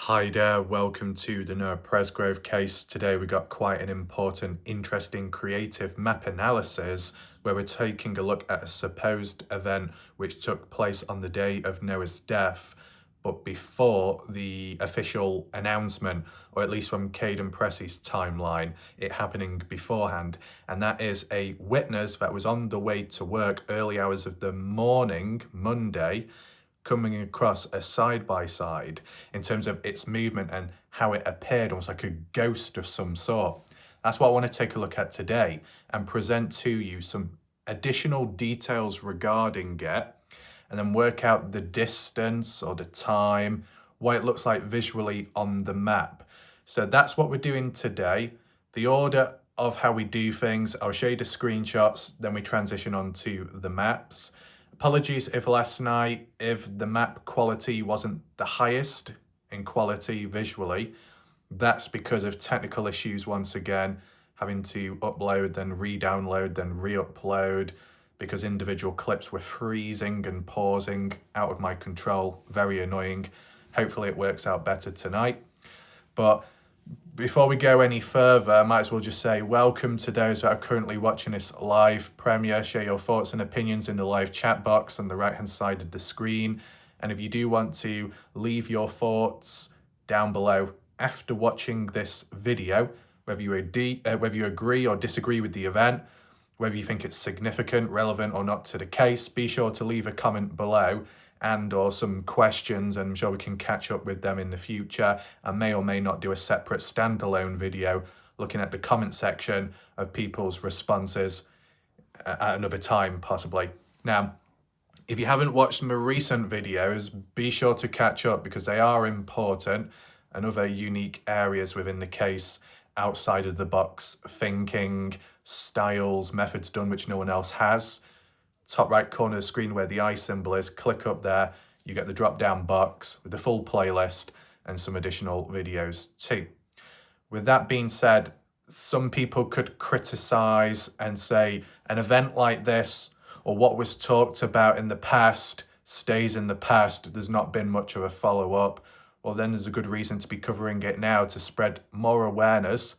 Hi there, welcome to the Presgrove case. Today we got quite an important, interesting, creative map analysis where we're taking a look at a supposed event which took place on the day of Noah's death, but before the official announcement, or at least from Caden Pressey's timeline, it happening beforehand. And that is a witness that was on the way to work early hours of the morning, Monday, coming across a side-by-side in terms of its movement and how it appeared, almost like a ghost of some sort. That's what I want to take a look at today and present to you some additional details regarding it, and then work out the distance or the time, what it looks like visually on the map. So that's what we're doing today. The order of how we do things, I'll show you the screenshots, then we transition on to the maps. Apologies if last night, if the map quality wasn't the highest in quality visually. That's because of technical issues once again, having to upload, then re-download, then re-upload, because individual clips were freezing and pausing out of my control. Very annoying. Hopefully it works out better tonight. But before we go any further, I might as well just say welcome to those that are currently watching this live premiere. Share your thoughts and opinions in the live chat box on the right hand side of the screen. And if you do want to leave your thoughts down below after watching this video, whether you agree or disagree with the event, whether you think it's significant, relevant or not to the case, be sure to leave a comment below and or some questions, and I'm sure we can catch up with them in the future. I may or may not do a separate standalone video looking at the comment section of people's responses at another time, possibly. Now, if you haven't watched my recent videos, be sure to catch up because they are important and other unique areas within the case, outside of the box thinking, styles, methods done which no one else has. Top right corner of the screen where the eye symbol is, click up there, you get the drop down box with the full playlist and some additional videos too. With that being said, some people could criticize and say an event like this or what was talked about in the past stays in the past. There's not been much of a follow-up. Well, then there's a good reason to be covering it now to spread more awareness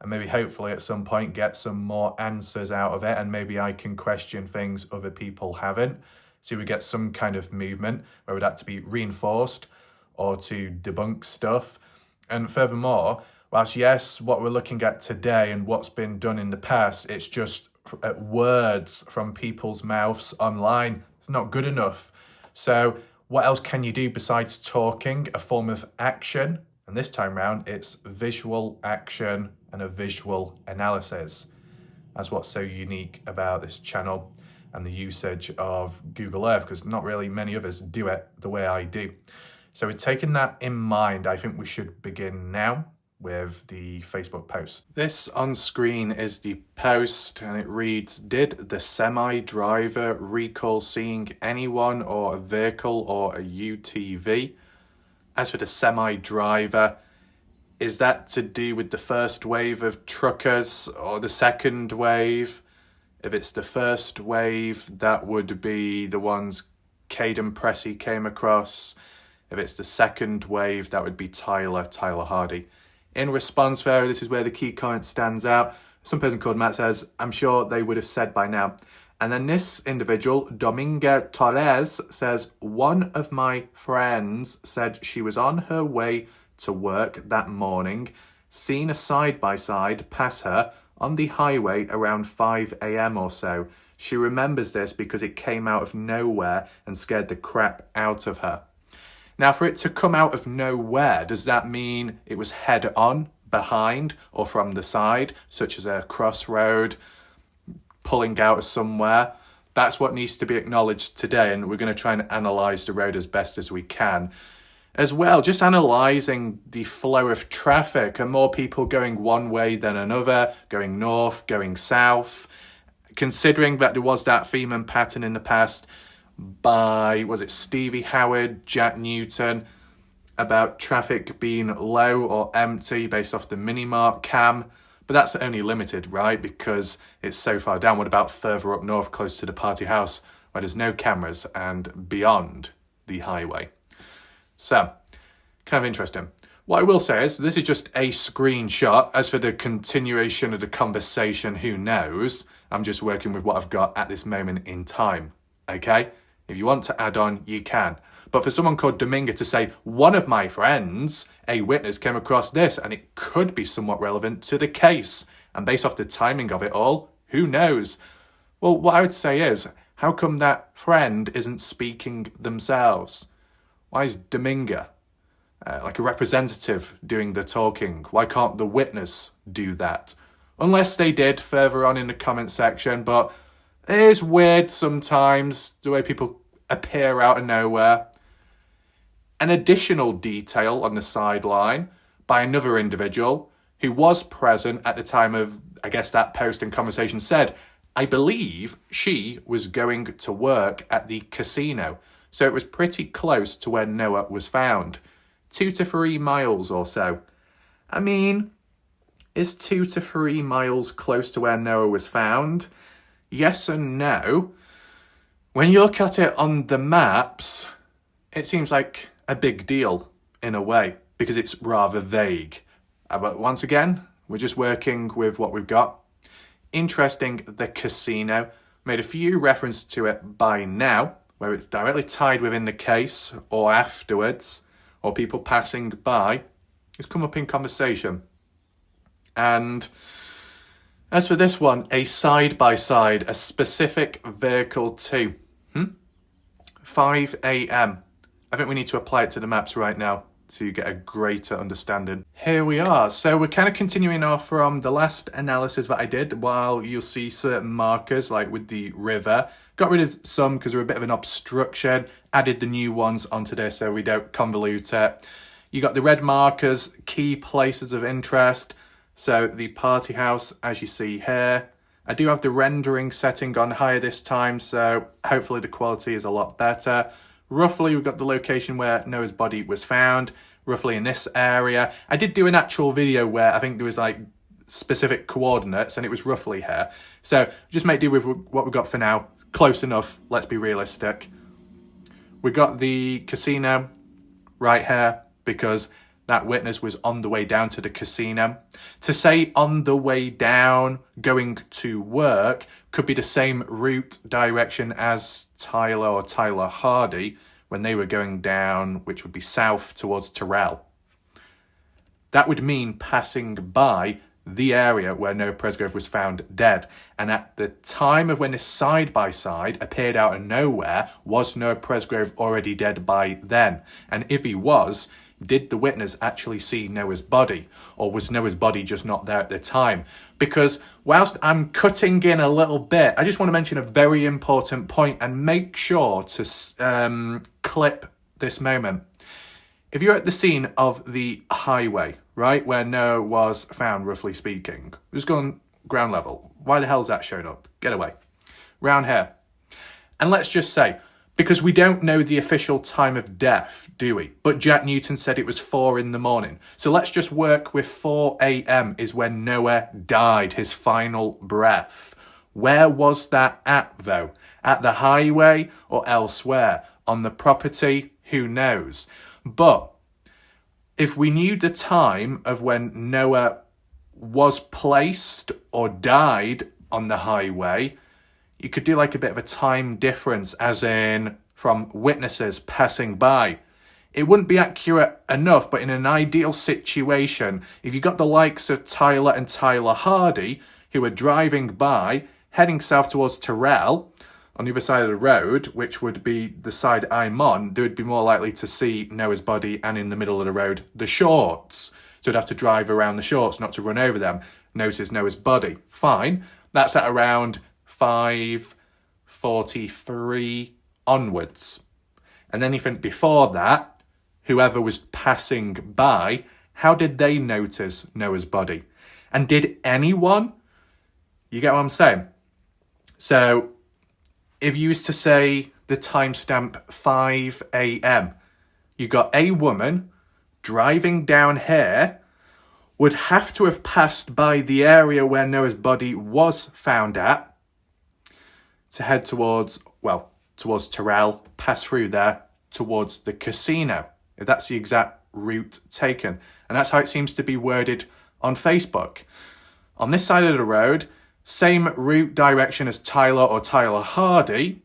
and maybe hopefully at some point get some more answers out of it, and maybe I can question things other people haven't. So we get some kind of movement, whether that to be reinforced or to debunk stuff. And furthermore, whilst yes, what we're looking at today and what's been done in the past, it's just words from people's mouths online. It's not good enough. So what else can you do besides talking? A form of action. And this time round, it's visual action and a visual analysis. That's what's so unique about this channel and the usage of Google Earth, because not really many of us do it the way I do. So with taking that in mind, I think we should begin now with the Facebook post. This on screen is the post, and it reads, "Did the semi-driver recall seeing anyone or a vehicle or a UTV?" As for the semi-driver, is that to do with the first wave of truckers or the second wave? If it's the first wave, that would be the ones Caden Pressey came across. If it's the second wave, that would be Tyler Hardy. In response there, this is where the key comment stands out. Some person called Matt says, "I'm sure they would have said by now." And then this individual, Dominga Torres, says, "One of my friends said she was on her way to work that morning, seen a side-by-side pass her on the highway around 5 a.m. or so. She remembers this because it came out of nowhere and scared the crap out of her." Now, for it to come out of nowhere, does that mean it was head-on, behind, or from the side, such as a crossroad, pulling out of somewhere? That's what needs to be acknowledged today, and we're going to try and analyse the road as best as we can. As well, just analysing the flow of traffic. Are more people going one way than another, going north, going south? Considering that there was that theme and pattern in the past by, was it Stevie Howard, Jack Newton, about traffic being low or empty based off the mini-mart cam. But that's only limited, right? Because it's so far down. What about further up north, close to the party house, where there's no cameras and beyond the highway? So, Kind of interesting. What I will say is this is just a screenshot. As for the continuation of the conversation, who knows? I'm just working with what I've got at this moment in time, okay? If you want to add on, you can. But for someone called Dominga to say, one of my friends, a witness, came across this, and it could be somewhat relevant to the case. And based off the timing of it all, who knows? Well, what I would say is, how come that friend isn't speaking themselves? Why is Dominga, like a representative, doing the talking? Why can't the witness do that? Unless they did further on in the comment section, but it is weird sometimes the way people appear out of nowhere. An additional detail on the sideline by another individual who was present at the time of, I guess, that post and conversation said, I believe she was going to work at the casino. So it was pretty close to where Noah was found. 2 to 3 miles or so. I mean, is 2 to 3 miles close to where Noah was found? Yes and no. When you look at it on the maps, it seems like a big deal in a way because it's rather vague. But once again, we're just working with what we've got. Interesting, the casino. Made a few references to it by now, where it's directly tied within the case or afterwards, or people passing by. It's come up in conversation. And as for this one, a side-by-side, a specific vehicle too. 5 a.m. I think we need to apply it to the maps right now to get a greater understanding. Here we are. So we're kind of continuing off from the last analysis that I did, while you'll see certain markers like with the river. Got rid of some because they're a bit of an obstruction. Added the new ones onto this so we don't convolute it. You got the red markers, key places of interest. So the party house, as you see here. I do have the rendering setting on higher this time, so hopefully the quality is a lot better. Roughly, we've got the location where Noah's body was found, roughly in this area. I did do an actual video where I think there was like specific coordinates and it was roughly here. So just make do with what we've got for now. Close enough, let's be realistic. We got the casino right here because that witness was on the way down to the casino. To say on the way down, going to work, could be the same route direction as Tyler or Tyler Hardy when they were going down, which would be south towards Terrell. That would mean passing by the area where Noah Presgrove was found dead. And at the time of when this side-by-side appeared out of nowhere, was Noah Presgrove already dead by then? And if he was, did the witness actually see Noah's body? Or was Noah's body just not there at the time? Because whilst I'm cutting in a little bit, I just want to mention a very important point and make sure to clip this moment. If you're at the scene of the highway, right, where Noah was found, roughly speaking, just go on ground level. Why the hell's that showed up? Get away. Round here. And let's just say, because we don't know the official time of death, do we? But Jack Newton said it was 4 in the morning. So let's just work with 4 a.m. is when Noah died, his final breath. Where was that at, though? At the highway or elsewhere? On the property? Who knows? But if we knew the time of when Noah was placed or died on the highway, you could do like a bit of a time difference, as in from witnesses passing by. It wouldn't be accurate enough, but in an ideal situation, if you got the likes of Tyler and Tyler Hardy, who are driving by, heading south towards Terrell, on the other side of the road, which would be the side I'm on, they would be more likely to see Noah's body and in the middle of the road, the shorts. So they'd have to drive around the shorts, not to run over them. Notice Noah's body. Fine. That's at around 5:43 onwards. And anything before that, whoever was passing by, how did they notice Noah's body? And did anyone? You get what I'm saying? So if you used to say the timestamp 5 a.m., you got a woman driving down here, would have to have passed by the area where Noah's body was found at to head towards Terrell, pass through there towards the casino. If that's the exact route taken. And that's how it seems to be worded on Facebook. On this side of the road, same route direction as Tyler or Tyler Hardy,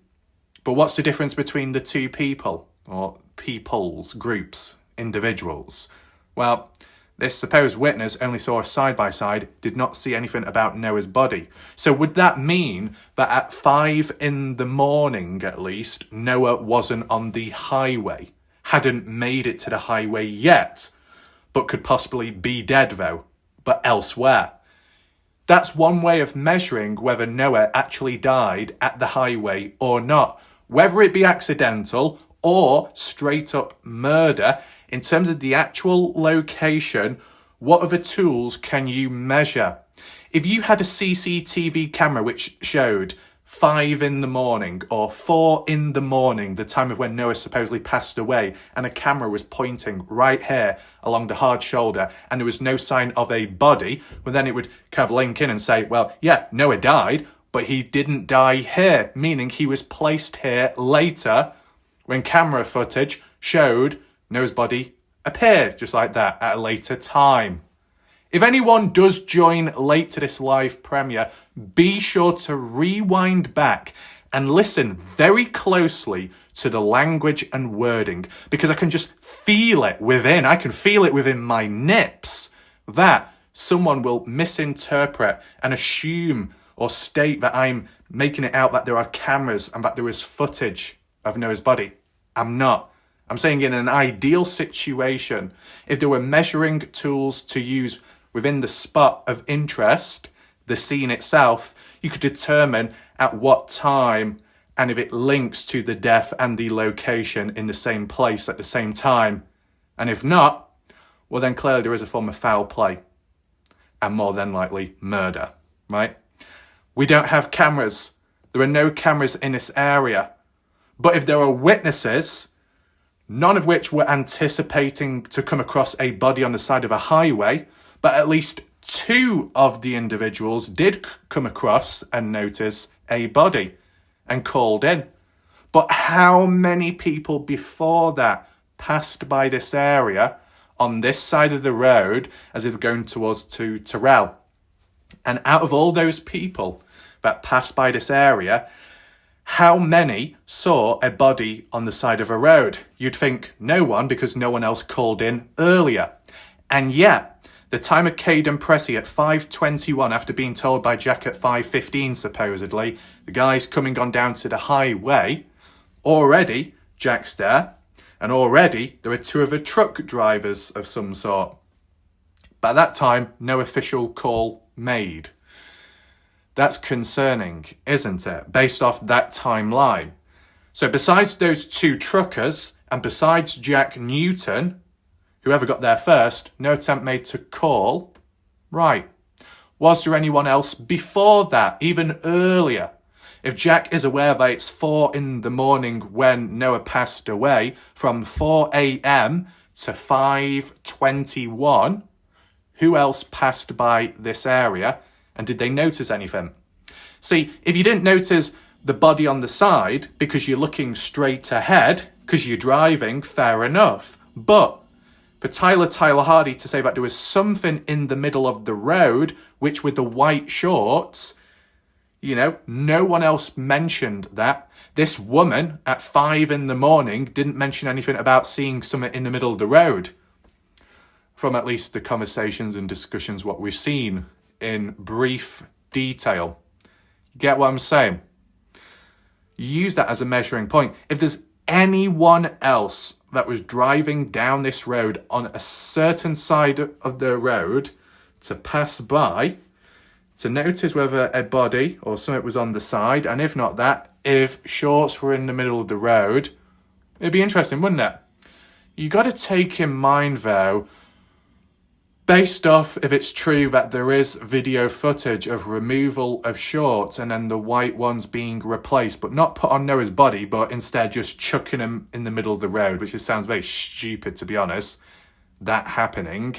but what's the difference between the two people, or peoples, groups, individuals? Well, this supposed witness only saw a side-by-side, did not see anything about Noah's body. So would that mean that at 5 in the morning, at least, Noah wasn't on the highway, hadn't made it to the highway yet, but could possibly be dead though, but elsewhere? That's one way of measuring whether Noah actually died at the highway or not. Whether it be accidental or straight up murder, in terms of the actual location, what other tools can you measure? If you had a CCTV camera which showed 5 in the morning or 4 in the morning, the time of when Noah supposedly passed away, and a camera was pointing right here along the hard shoulder and there was no sign of a body, well then it would kind of link in and say, well, yeah, Noah died, but he didn't die here, meaning he was placed here later when camera footage showed Noah's body appear just like that at a later time. If anyone does join late to this live premiere, be sure to rewind back and listen very closely to the language and wording, because I can just feel it within. I can feel it within my nips that someone will misinterpret and assume or state that I'm making it out that there are cameras and that there is footage of Noah's body. I'm not. I'm saying in an ideal situation, if there were measuring tools to use within the spot of interest, the scene itself, you could determine at what time and if it links to the death and the location in the same place at the same time. And if not, well then clearly there is a form of foul play and more than likely murder, right? We don't have cameras. There are no cameras in this area. But if there are witnesses, none of which were anticipating to come across a body on the side of a highway, but at least 2 of the individuals did come across and notice a body and called in. But how many people before that passed by this area on this side of the road as if going towards to Terrell? And out of all those people that passed by this area, how many saw a body on the side of a road? You'd think no one, because no one else called in earlier. And yet, the time of Caden Pressey at 5:21, after being told by Jack at 5:15 supposedly, the guy's coming on down to the highway, already Jack's there, and already there are 2 other truck drivers of some sort. But at that time, no official call made. That's concerning, isn't it? Based off that timeline. So besides those 2 truckers, and besides Jack Newton, whoever got there first, no attempt made to call. Right. Was there anyone else before that, even earlier? If Jack is aware that it's 4 in the morning when Noah passed away, from 4 a.m. to 5:21, who else passed by this area? And did they notice anything? See, if you didn't notice the body on the side because you're looking straight ahead, because you're driving, fair enough. But for Tyler Hardy to say that there was something in the middle of the road, which with the white shorts, you know, no one else mentioned that. This woman at 5 in the morning didn't mention anything about seeing something in the middle of the road. From at least the conversations and discussions what we've seen in brief detail. Get what I'm saying? Use that as a measuring point. If there's anyone else that was driving down this road on a certain side of the road to pass by, to notice whether a body or something was on the side, and if not that, if shorts were in the middle of the road, it'd be interesting, wouldn't it? You got to take in mind, though, based off if it's true that there is video footage of removal of shorts and then the white ones being replaced, but not put on Noah's body, but instead just chucking him in the middle of the road, which just sounds very stupid, to be honest, that happening.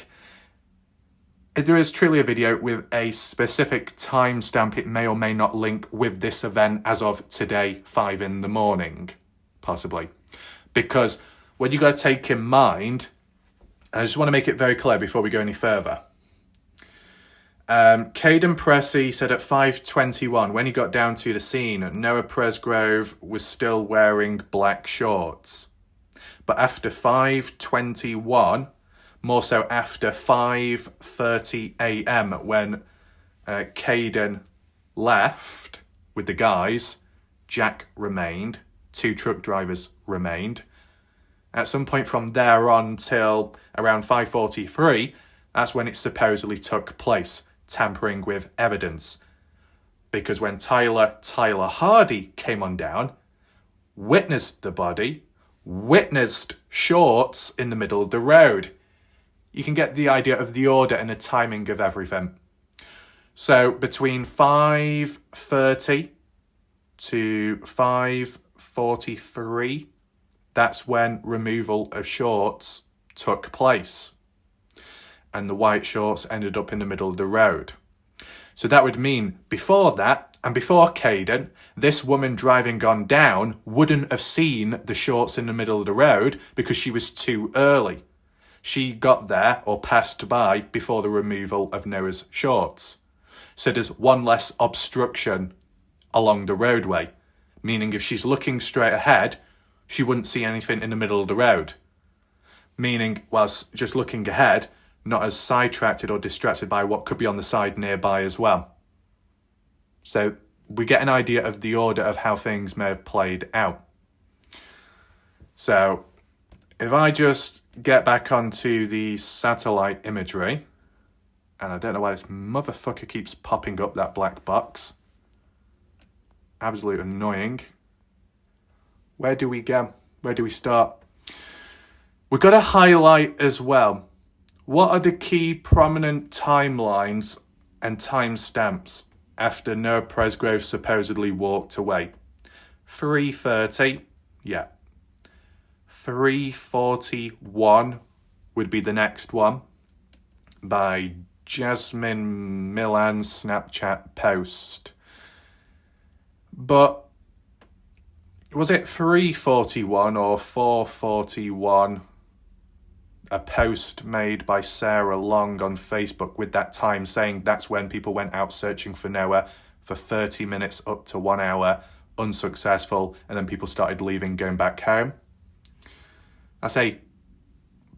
If there is truly a video with a specific timestamp, it may or may not link with this event as of today, 5 in the morning, possibly. Because what you got to take in mind, I just want to make it very clear before we go any further. Caden Pressey said at 5:21, when he got down to the scene, Noah Presgrove was still wearing black shorts. But after 5:21, more so after 5:30 a.m, when Caden left with the guys, Jack remained, 2 truck drivers remained. At some point from there on till around 5:43, that's when it supposedly took place, tampering with evidence. Because when Tyler Hardy came on down, witnessed the body, witnessed shorts in the middle of the road. You can get the idea of the order and the timing of everything. So between 5:30 to 5:43, that's when removal of shorts took place. And the white shorts ended up in the middle of the road. So that would mean before that, and before Caden, this woman driving on down wouldn't have seen the shorts in the middle of the road because she was too early. She got there or passed by before the removal of Noah's shorts. So there's one less obstruction along the roadway, meaning if she's looking straight ahead, she wouldn't see anything in the middle of the road. Meaning, whilst just looking ahead, not as sidetracked or distracted by what could be on the side nearby as well. So we get an idea of the order of how things may have played out. So if I just get back onto the satellite imagery, and I don't know why this motherfucker keeps popping up, that black box. Absolutely annoying. Where do we go? Where do we start? We've got to highlight as well, what are the key prominent timelines and timestamps after Noah Presgrove supposedly walked away? 3:30, yeah. 3:41 would be the next one by Jasmine Milan Snapchat post. But was it 3:41 or 4:41? A post made by Sarah Long on Facebook with that time saying that's when people went out searching for Noah for 30 minutes up to 1 hour, unsuccessful, and then people started leaving, going back home. I say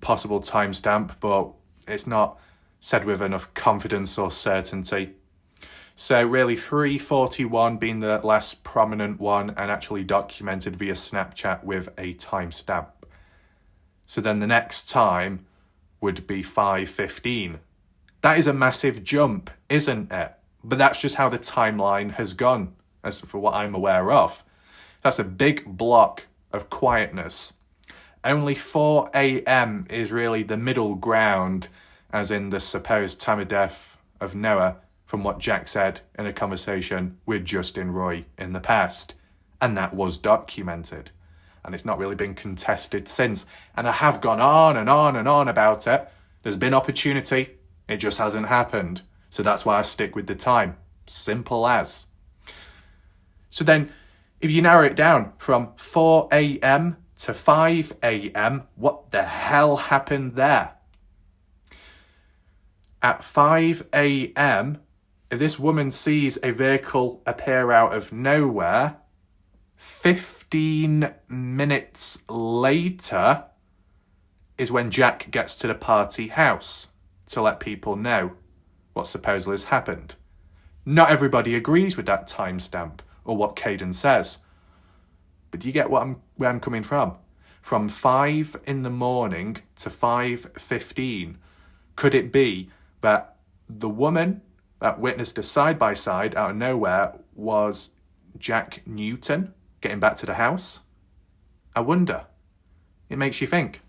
possible timestamp, but it's not said with enough confidence or certainty. So really 3:41 being the last prominent one and actually documented via Snapchat with a timestamp. So then the next time would be 5:15. That is a massive jump, isn't it? But that's just how the timeline has gone, as for what I'm aware of. That's a big block of quietness. Only 4 a.m. is really the middle ground, as in the supposed time of death of Noah, from what Jack said in a conversation with Justin Roy in the past. And that was documented. And it's not really been contested since. And I have gone on and on and on about it. There's been opportunity. It just hasn't happened. So that's why I stick with the time. Simple as. So then, if you narrow it down from 4 a.m. to 5 a.m., what the hell happened there? At 5 a.m., if this woman sees a vehicle appear out of nowhere, 15 minutes later is when Jack gets to the party house to let people know what supposedly has happened. Not everybody agrees with that timestamp or what Caden says. But do you get where I'm coming from? From 5 in the morning to 5:15, could it be that the woman that witnessed a side-by-side out of nowhere was Jack Newton getting back to the house? I wonder. It makes you think.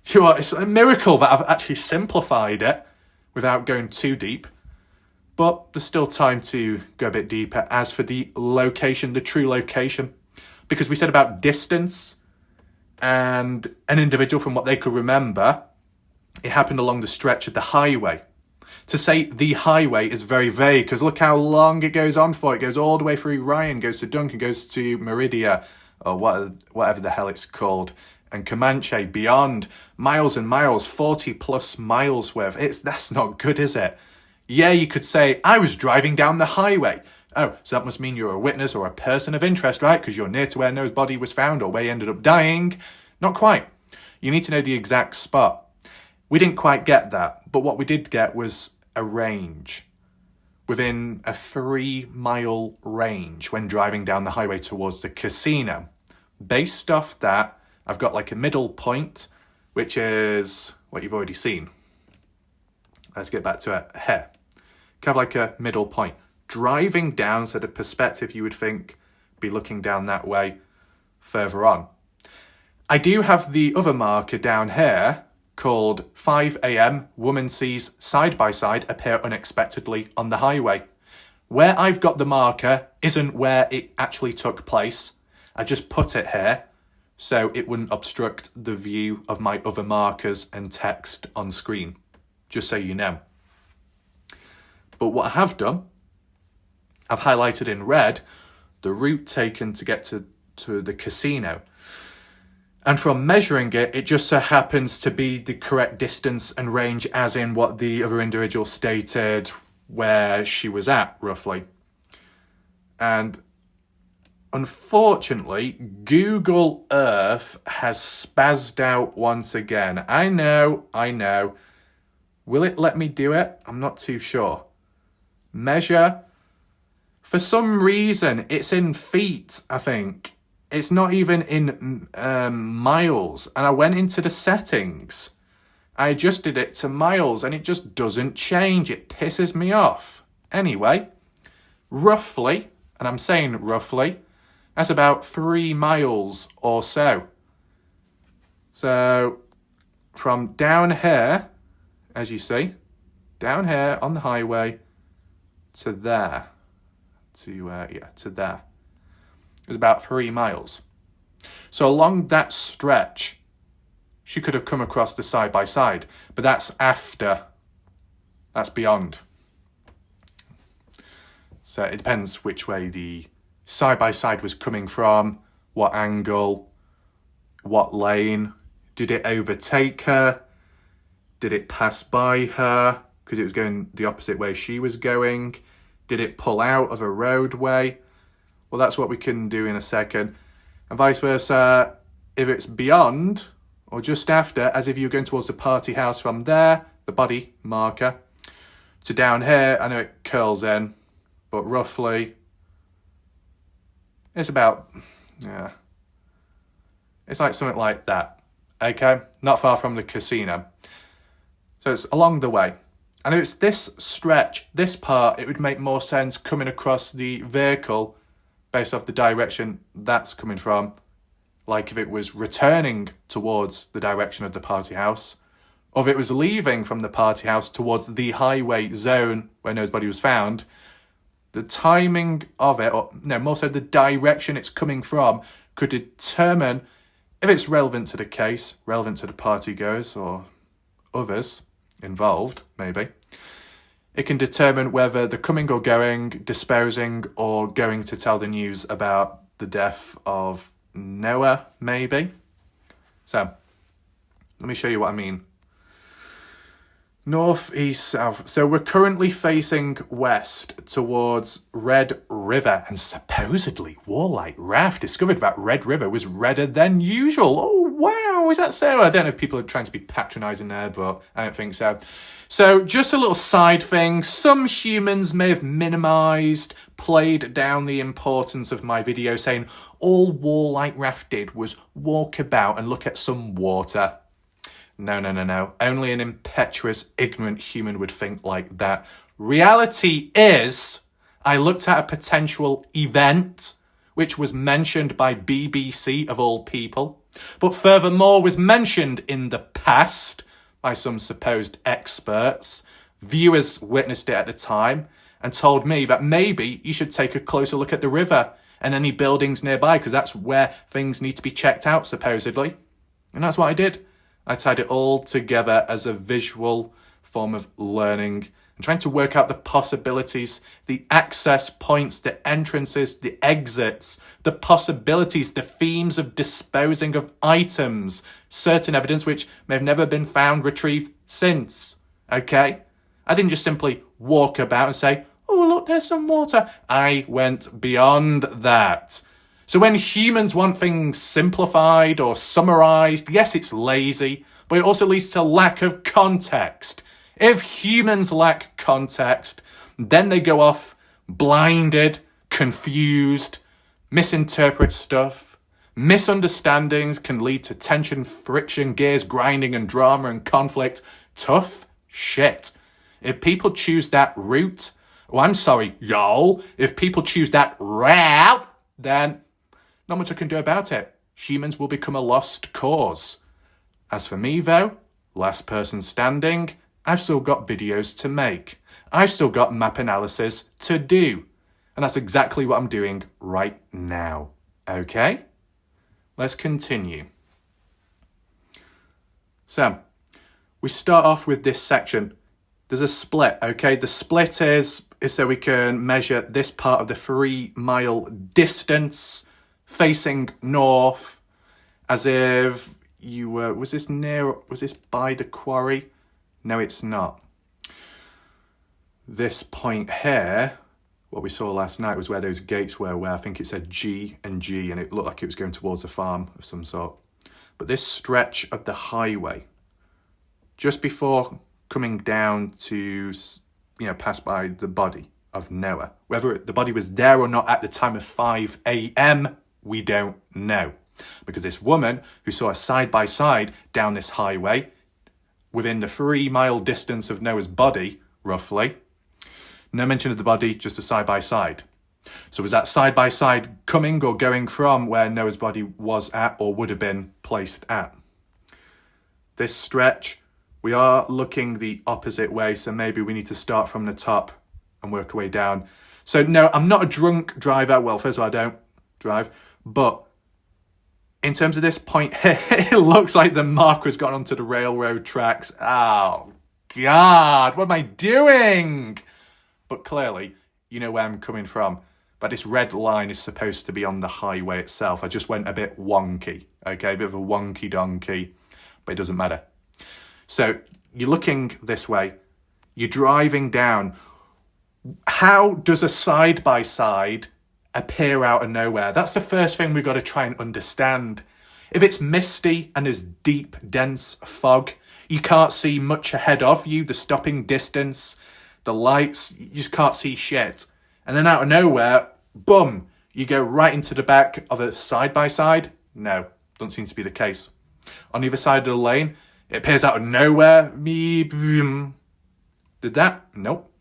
You know what, it's a miracle that I've actually simplified it without going too deep. But there's still time to go a bit deeper as for the location, the true location. Because we said about distance and an individual from what they could remember, it happened along the stretch of the highway. To say the highway is very vague because look how long it goes on for. It goes all the way through Ryan, goes to Duncan, goes to Meridia, or whatever the hell it's called. and Comanche beyond, miles and miles, 40 plus miles worth. That's not good, is it? Yeah, you could say, I was driving down the highway. Oh, so that must mean you're a witness or a person of interest, right? Because you're near to where Noah's body was found or where he ended up dying. Not quite. You need to know the exact spot. We didn't quite get that, but what we did get was a range. Within a 3-mile range when driving down the highway towards the casino. Based off that, I've got like a middle point, which is what you've already seen. Let's get back to it here. Kind of like a middle point. Driving down, so the perspective you would think be looking down that way further on. I do have the other marker down here called 5 a.m. Woman sees side by side appear unexpectedly on the highway. Where I've got the marker isn't where it actually took place. I just put it here so it wouldn't obstruct the view of my other markers and text on screen, just so you know. But what I have done, I've highlighted in red the route taken to get to the casino. And from measuring it, it just so happens to be the correct distance and range as in what the other individual stated where she was at, roughly. And unfortunately, Google Earth has spazzed out once again. I know. Will it let me do it? I'm not too sure. Measure. For some reason, it's in feet, I think. It's not even in miles. And I went into the settings. I adjusted it to miles and it just doesn't change. It pisses me off. Anyway, roughly, and I'm saying roughly, that's about 3 miles or so. So from down here, as you see, down here on the highway to there, to there. It was about 3 miles. So along that stretch, she could have come across the side by side, but that's after. That's beyond. So it depends which way the side by side was coming from, what angle, what lane. Did it overtake her? Did it pass by her because it was going the opposite way she was going? Did it pull out of a roadway? Well, that's what we can do in a second. And vice versa, if it's beyond or just after, as if you're going towards the party house from there, the body marker, to down here, I know it curls in, but roughly, it's about, it's like something like that, okay? Not far from the casino. So it's along the way. And if it's this stretch, this part, it would make more sense coming across the vehicle based off the direction that's coming from, like if it was returning towards the direction of the party house, or if it was leaving from the party house towards the highway zone where Noah's body was found, the timing of it, or no, more so the direction it's coming from, could determine if it's relevant to the case, relevant to the partygoers or others involved, maybe. It can determine whether they're coming or going, disposing, or going to tell the news about the death of Noah, maybe. So, let me show you what I mean. North, east, south. So we're currently facing west towards Red River, and supposedly Warlight Raft discovered that Red River was redder than usual. Oh, wow, is that so? I don't know if people are trying to be patronising there, but I don't think so. So just a little side thing. Some humans may have minimised, played down the importance of my video, saying all Warlight Raft did was walk about and look at some water. No. Only an impetuous, ignorant human would think like that. Reality is, I looked at a potential event, which was mentioned by BBC of all people, but furthermore was mentioned in the past by some supposed experts. Viewers witnessed it at the time and told me that maybe you should take a closer look at the river and any buildings nearby, because that's where things need to be checked out, supposedly. And that's what I did. I tied it all together as a visual form of learning and trying to work out the possibilities, the access points, the entrances, the exits, the possibilities, the themes of disposing of items, certain evidence which may have never been found, retrieved since. Okay? I didn't just simply walk about and say, oh, look, there's some water. I went beyond that. So when humans want things simplified or summarized, yes, it's lazy, but it also leads to lack of context. If humans lack context, then they go off blinded, confused, misinterpret stuff. Misunderstandings can lead to tension, friction, gears grinding, and drama and conflict. Tough shit. If people choose that route, if people choose that route, then not much I can do about it. Humans will become a lost cause. As for me, though, last person standing, I've still got videos to make. I've still got map analysis to do. And that's exactly what I'm doing right now. Okay? Let's continue. So, we start off with this section. There's a split, okay? The split is so we can measure this part of the 3-mile distance facing north, as if you were, was this by the quarry? No, it's not. This point here, what we saw last night was where those gates were, where I think it said G and G, and it looked like it was going towards a farm of some sort. But this stretch of the highway, just before coming down to, pass by the body of Noah, whether the body was there or not at the time of 5 a.m., we don't know. Because this woman who saw a side-by-side down this highway, within the 3-mile distance of Noah's body, roughly, no mention of the body, just a side-by-side. So was that side-by-side coming or going from where Noah's body was at or would have been placed at? This stretch, we are looking the opposite way, so maybe we need to start from the top and work our way down. So no, I'm not a drunk driver. Well, first of all, I don't drive. But in terms of this point here, it looks like the marker's gone onto the railroad tracks. Oh, God, what am I doing? But clearly, you know where I'm coming from. But this red line is supposed to be on the highway itself. I just went a bit wonky, okay? A bit of a wonky donkey, but it doesn't matter. So you're looking this way. You're driving down. How does a side-by-side appear out of nowhere? That's the first thing we've got to try and understand. If it's misty and there's deep, dense fog, you can't see much ahead of you, the stopping distance, the lights, you just can't see shit. And then out of nowhere, boom, you go right into the back of a side-by-side? No, doesn't seem to be the case. On the other side of the lane, it appears out of nowhere. Did that? Nope.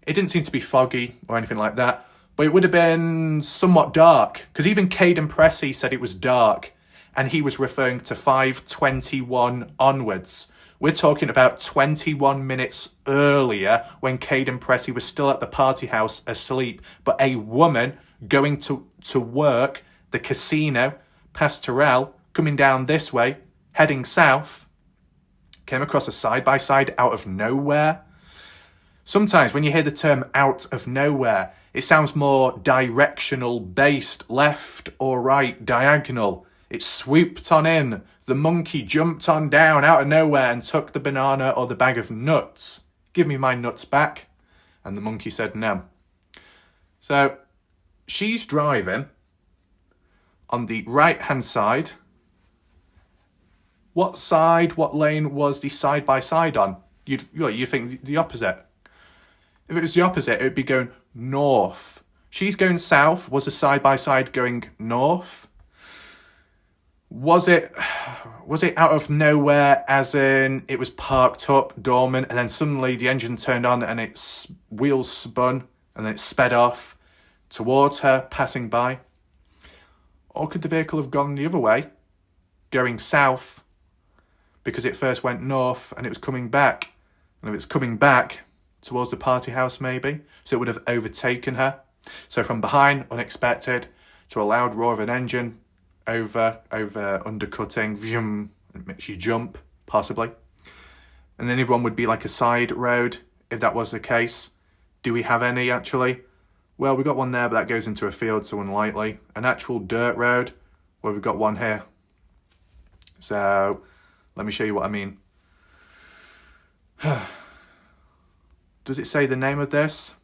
It didn't seem to be foggy or anything like that, but it would have been somewhat dark, because even Caden Pressey said it was dark, and he was referring to 5:21 onwards. We're talking about 21 minutes earlier when Caden Pressey was still at the party house asleep, but a woman going to work, the casino, Pastorelle, coming down this way, heading south, came across a side-by-side out of nowhere. Sometimes when you hear the term out of nowhere, it sounds more directional based, left or right, diagonal. It swooped on in. The monkey jumped on down out of nowhere and took the banana or the bag of nuts. Give me my nuts back. And the monkey said no. So she's driving on the right-hand side. What lane was the side-by-side on? You'd think the opposite. If it was the opposite, it would be going north. She's going south. Was the side-by-side going north? Was it out of nowhere, as in it was parked up, dormant, and then suddenly the engine turned on and its wheels spun and then it sped off towards her, passing by? Or could the vehicle have gone the other way, going south, because it first went north and it was coming back? And if it's coming back towards the party house, maybe, so it would have overtaken her. So from behind, unexpected, to a loud roar of an engine, over undercutting, vroom, it makes you jump, possibly. And then the other one would be like a side road. if that was the case. Do we have any, actually? Well, we've got one there, but that goes into a field, so unlikely. An actual dirt road? Well, we've got one here. So, let me show you what I mean. Does it say the name of this?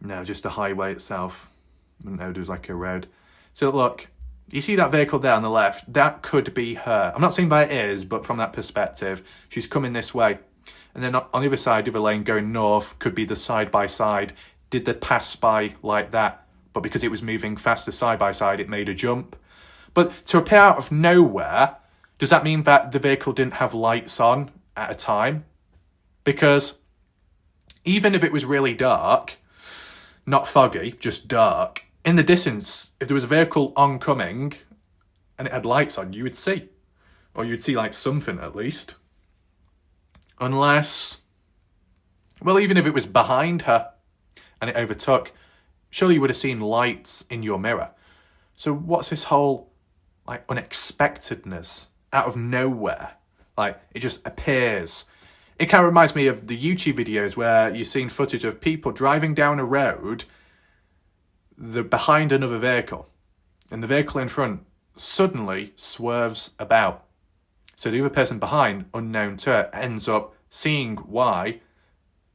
No, just the highway itself. I didn't know there's like a road. So look, you see that vehicle there on the left? That could be her. I'm not saying by it is, but from that perspective, she's coming this way. And then on the other side of the lane going north could be the side-by-side. Did they pass by like that? But because it was moving faster side-by-side, it made a jump. But to appear out of nowhere, does that mean that the vehicle didn't have lights on at a time? Because even if it was really dark, not foggy, just dark, in the distance, if there was a vehicle oncoming and it had lights on, you would see. Or you'd see like something at least. Unless, well, even if it was behind her and it overtook, surely you would have seen lights in your mirror. So what's this whole like unexpectedness out of nowhere? Like it just appears. It kind of reminds me of the YouTube videos where you've seen footage of people driving down a road, they're behind another vehicle, and the vehicle in front suddenly swerves about. So the other person behind, unknown to it, ends up seeing why,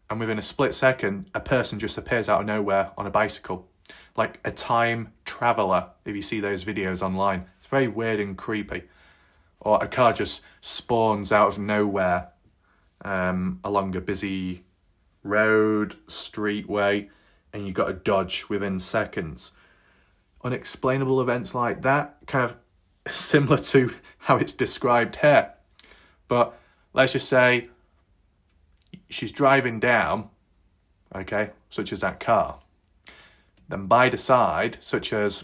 and within a split second, a person just appears out of nowhere on a bicycle. Like a time traveller, if you see those videos online. It's very weird and creepy. Or a car just spawns out of nowhere along a busy road, streetway, and you've got to dodge within seconds. Unexplainable events like that, kind of similar to how it's described here. But let's just say she's driving down, okay, such as that car. Then by the side, such as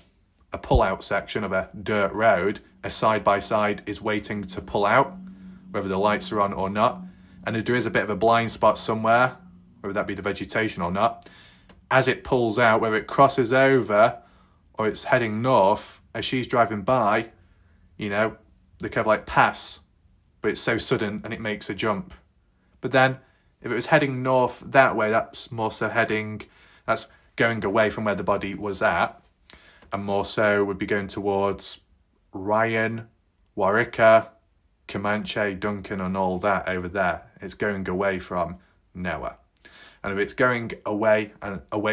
a pull-out section of a dirt road, a side-by-side is waiting to pull out, whether the lights are on or not. And if there is a bit of a blind spot somewhere, whether that be the vegetation or not, as it pulls out, whether it crosses over or it's heading north, as she's driving by, you know, they kind of like pass, but it's so sudden and it makes a jump. But then if it was heading north that way, that's more so that's going away from where the body was at, and more so would be going towards Ryan, Warwicker, Comanche, Duncan and all that over there. It's going away from Noah. And if it's going away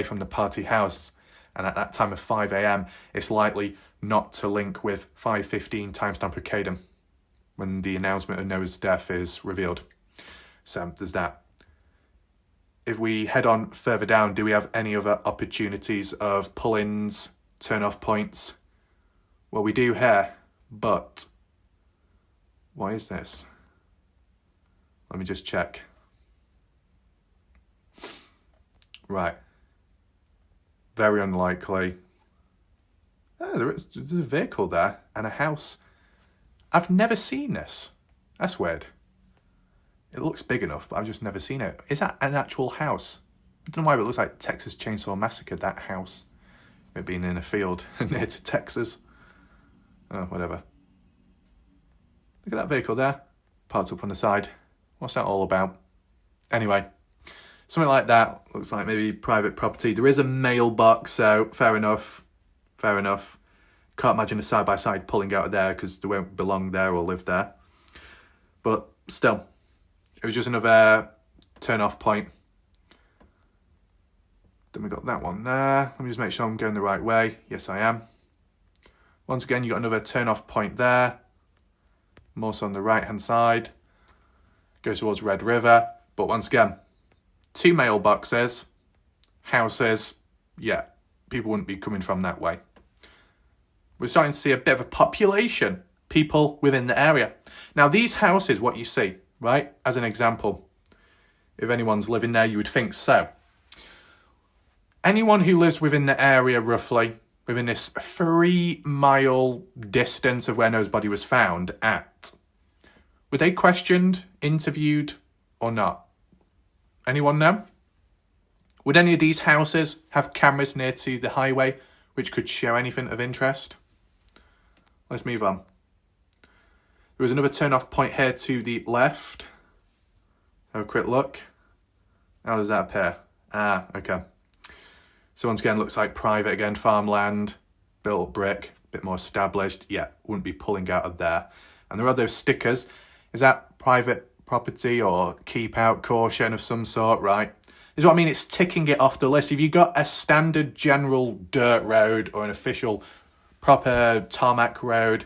from the party house, and at that time of 5 a.m, it's likely not to link with 5:15 timestamp of Cadem, when the announcement of Noah's death is revealed. So there's that. If we head on further down, do we have any other opportunities of pull-ins, turn-off points? Well, we do here, but why is this? Let me just check. Right. Very unlikely. Oh, there's a vehicle there and a house. I've never seen this. That's weird. It looks big enough, but I've just never seen it. Is that an actual house? I don't know why, but it looks like Texas Chainsaw Massacre, that house. It being in a field near to Texas. Oh, whatever. Look at that vehicle there, parked up on the side. What's that all about? Anyway, something like that. Looks like maybe private property. There is a mailbox, so fair enough. Fair enough. Can't imagine a side-by-side pulling out of there because they won't belong there or live there. But still, it was just another turn-off point. Then we got that one there. Let me just make sure I'm going the right way. Yes, I am. Once again, you got another turn-off point there. More so on the right-hand side. Goes towards Red River. But once again, 2 mailboxes, houses. Yeah, people wouldn't be coming from that way. We're starting to see a bit of a population, people within the area. Now, these houses, what you see, right, as an example, if anyone's living there, you would think so. Anyone who lives within the area, roughly, within this 3-mile distance of where Noah's body was found at, were they questioned, interviewed, or not? Anyone know? Would any of these houses have cameras near to the highway which could show anything of interest? Let's move on. There was another turn-off point here to the left. Have a quick look. How does that appear? Ah, okay. So once again, looks like private again, farmland, built brick, a bit more established. Yeah, wouldn't be pulling out of there. And there are those stickers. Is that private property or keep out caution of some sort, right? Is what I mean, it's ticking it off the list. If you got a standard general dirt road or an official proper tarmac road,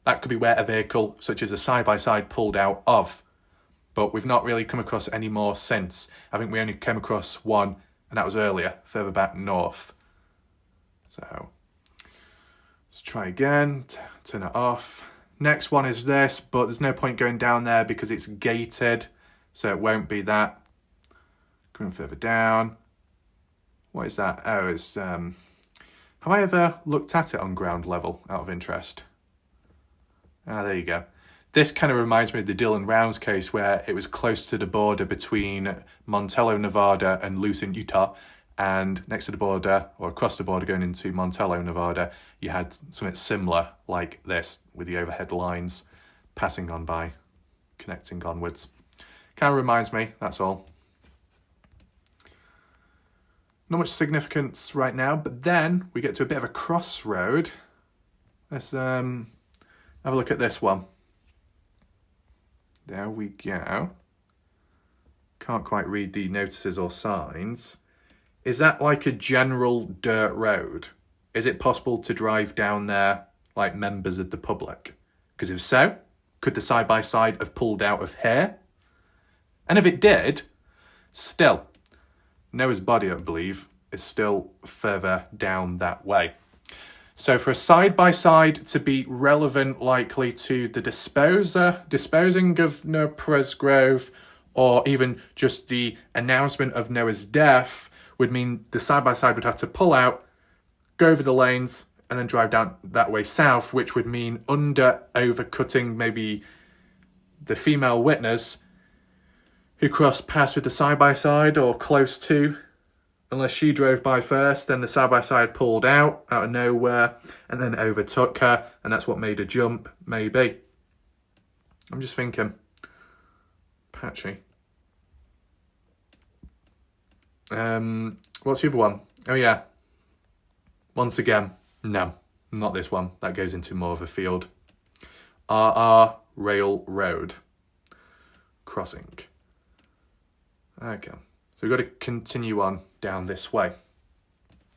that could be where a vehicle such as a side-by-side pulled out of. But we've not really come across any more since. I think we only came across one, and that was earlier, further back north. So let's try again, turn it off. Next one is this, but there's no point going down there because it's gated, so it won't be that. Going further down. What is that? Oh, it's have I ever looked at it on ground level out of interest? Ah, there you go. This kind of reminds me of the Dylan Rounds case where it was close to the border between Montello, Nevada and Lucin, Utah. And next to the border, or across the border going into Montello, Nevada, you had something similar like this with the overhead lines passing on by, connecting onwards. Kind of reminds me, that's all. Not much significance right now, but then we get to a bit of a crossroad. Let's have a look at this one. There we go. Can't quite read the notices or signs. Is that like a general dirt road? Is it possible to drive down there like members of the public? Because if so, could the side-by-side have pulled out of here? And if it did, still, Noah's body, I believe, is still further down that way. So for a side-by-side to be relevant likely to the disposing of Noah Presgrove, or even just the announcement of Noah's death, would mean the side-by-side would have to pull out, go over the lanes, and then drive down that way south, which would mean overcutting maybe the female witness who crossed paths with the side-by-side or close to. Unless she drove by first, then the side-by-side pulled out of nowhere and then overtook her, and that's what made her jump, maybe. I'm just thinking. Patchy. What's the other one? Oh, yeah. Once again, no, not this one. That goes into more of a field. RR Railroad Crossing. Okay. So we've got to continue on down this way.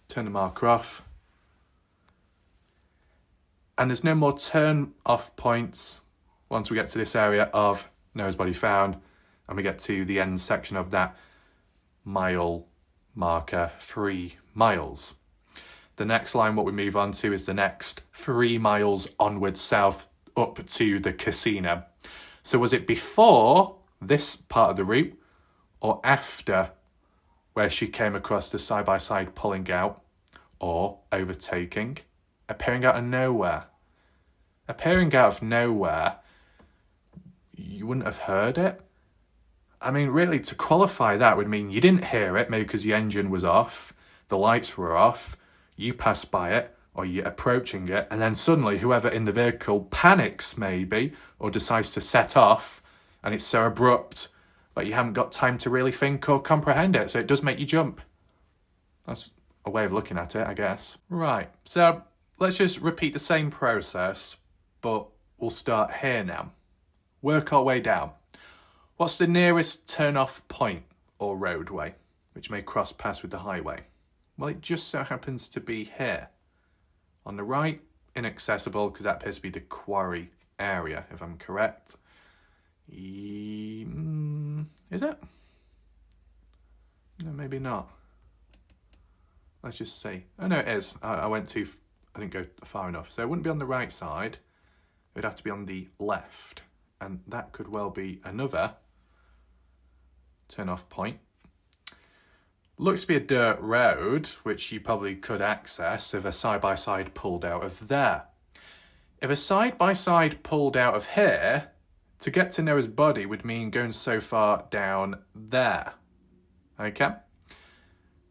Turn the marker off. And there's no more turn off points once we get to this area of Noah's body found and we get to the end section of that mile marker, 3 miles. The next line, what we move on to, is the next 3 miles onwards south up to the casino. So was it before this part of the route or after where she came across the side-by-side pulling out or overtaking? Appearing out of nowhere. Appearing out of nowhere, you wouldn't have heard it. I mean, really, to qualify that would mean you didn't hear it, maybe because the engine was off, the lights were off, you passed by it, or you're approaching it, and then suddenly whoever in the vehicle panics, maybe, or decides to set off, and it's so abrupt, but you haven't got time to really think or comprehend it, so it does make you jump. That's a way of looking at it, I guess. Right, so let's just repeat the same process, but we'll start here now. Work our way down. What's the nearest turn-off point or roadway, which may cross paths with the highway? Well, it just so happens to be here. On the right, inaccessible, because that appears to be the quarry area, if I'm correct. Is it? No, maybe not. Let's just see. Oh, no, it is. I didn't go far enough. So it wouldn't be on the right side. It would have to be on the left. And that could well be another turn-off point. Looks to be a dirt road, which you probably could access if a side-by-side pulled out of there. If a side-by-side pulled out of here, to get to Noah's body would mean going so far down there. Okay?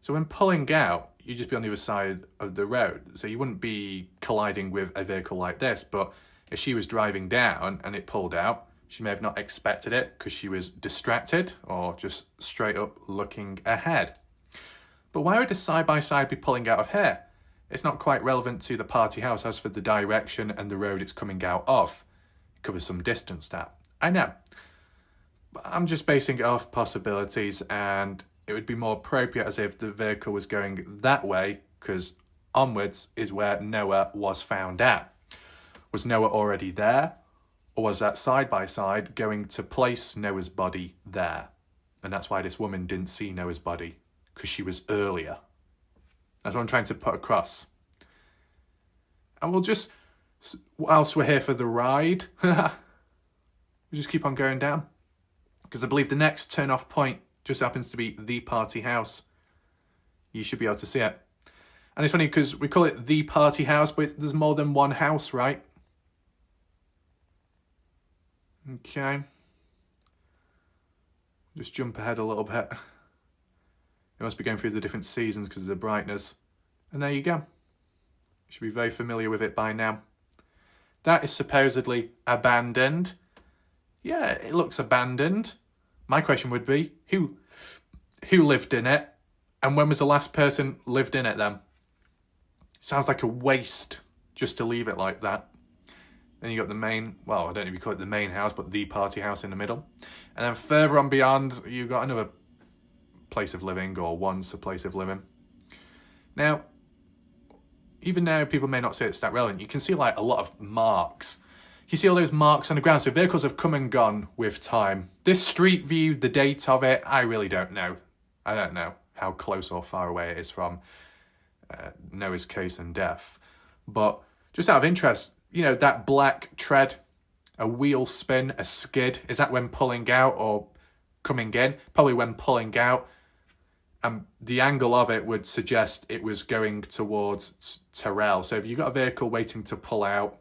So when pulling out, you'd just be on the other side of the road. So you wouldn't be colliding with a vehicle like this, but if she was driving down and it pulled out, She may have not expected it because she was distracted or just straight up looking ahead. But why would a side-by-side be pulling out of here? It's not quite relevant to the party house as for the direction and the road it's coming out of. It covers some distance, that. I know. But I'm just basing it off possibilities, and it would be more appropriate as if the vehicle was going that way, because onwards is where Noah was found at. Was Noah already there? Or was that side-by-side going to place Noah's body there? And that's why this woman didn't see Noah's body, because she was earlier. That's what I'm trying to put across. And we'll just, whilst we're here for the ride, we'll just keep on going down. Because I believe the next turn-off point just happens to be the party house. You should be able to see it. And it's funny because we call it the party house, but there's more than one house, right? Okay. Just jump ahead a little bit. It must be going through the different seasons because of the brightness. And there you go. You should be very familiar with it by now. That is supposedly abandoned. Yeah, it looks abandoned. My question would be, who lived in it? And when was the last person lived in it then? Sounds like a waste just to leave it like that. Then you got the main, well, I don't know if you call it the main house, but the party house in the middle. And then further on beyond, you've got another place of living, or once a place of living. Now, even now people may not say it's that relevant, you can see like a lot of marks. You see all those marks on the ground, so vehicles have come and gone with time. This street view, the date of it, I really don't know. I don't know how close or far away it is from Noah's case and death. But just out of interest, you know, that black tread, a wheel spin, a skid, is that when pulling out or coming in? Probably when pulling out. And the angle of it would suggest it was going towards Terrell. So if you've got a vehicle waiting to pull out,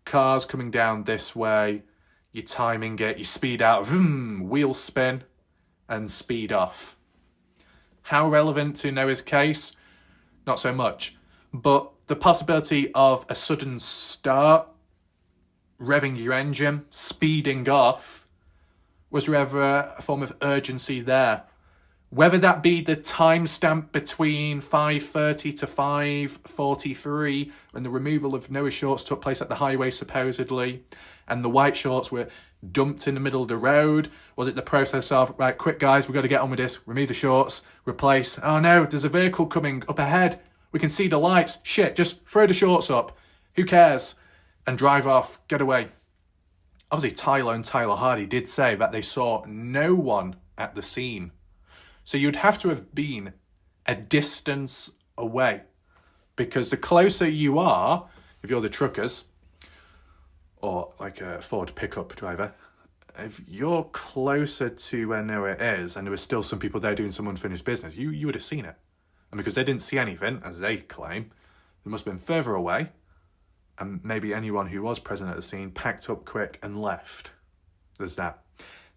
cars coming down this way, you're timing it, you speed out, wheel spin, and speed off. How relevant to Noah's case? Not so much. But the possibility of a sudden start, revving your engine, speeding off, was rather a form of urgency there. Whether that be the timestamp between 5:30 to 5:43, when the removal of Noah's shorts took place at the highway supposedly, and the white shorts were dumped in the middle of the road? Was it the process of, right, quick guys, we've got to get on with this, remove the shorts, replace, oh no, there's a vehicle coming up ahead, we can see the lights, shit, just throw the shorts up, who cares, and drive off, get away. Obviously Tyler and Tyler Hardy did say that they saw no one at the scene. So you'd have to have been a distance away, because the closer you are, if you're the truckers, or like a Ford pickup driver, if you're closer to where Noah is, and there were still some people there doing some unfinished business, you would have seen it. And because they didn't see anything, as they claim, they must have been further away, and maybe anyone who was present at the scene packed up quick and left. There's that.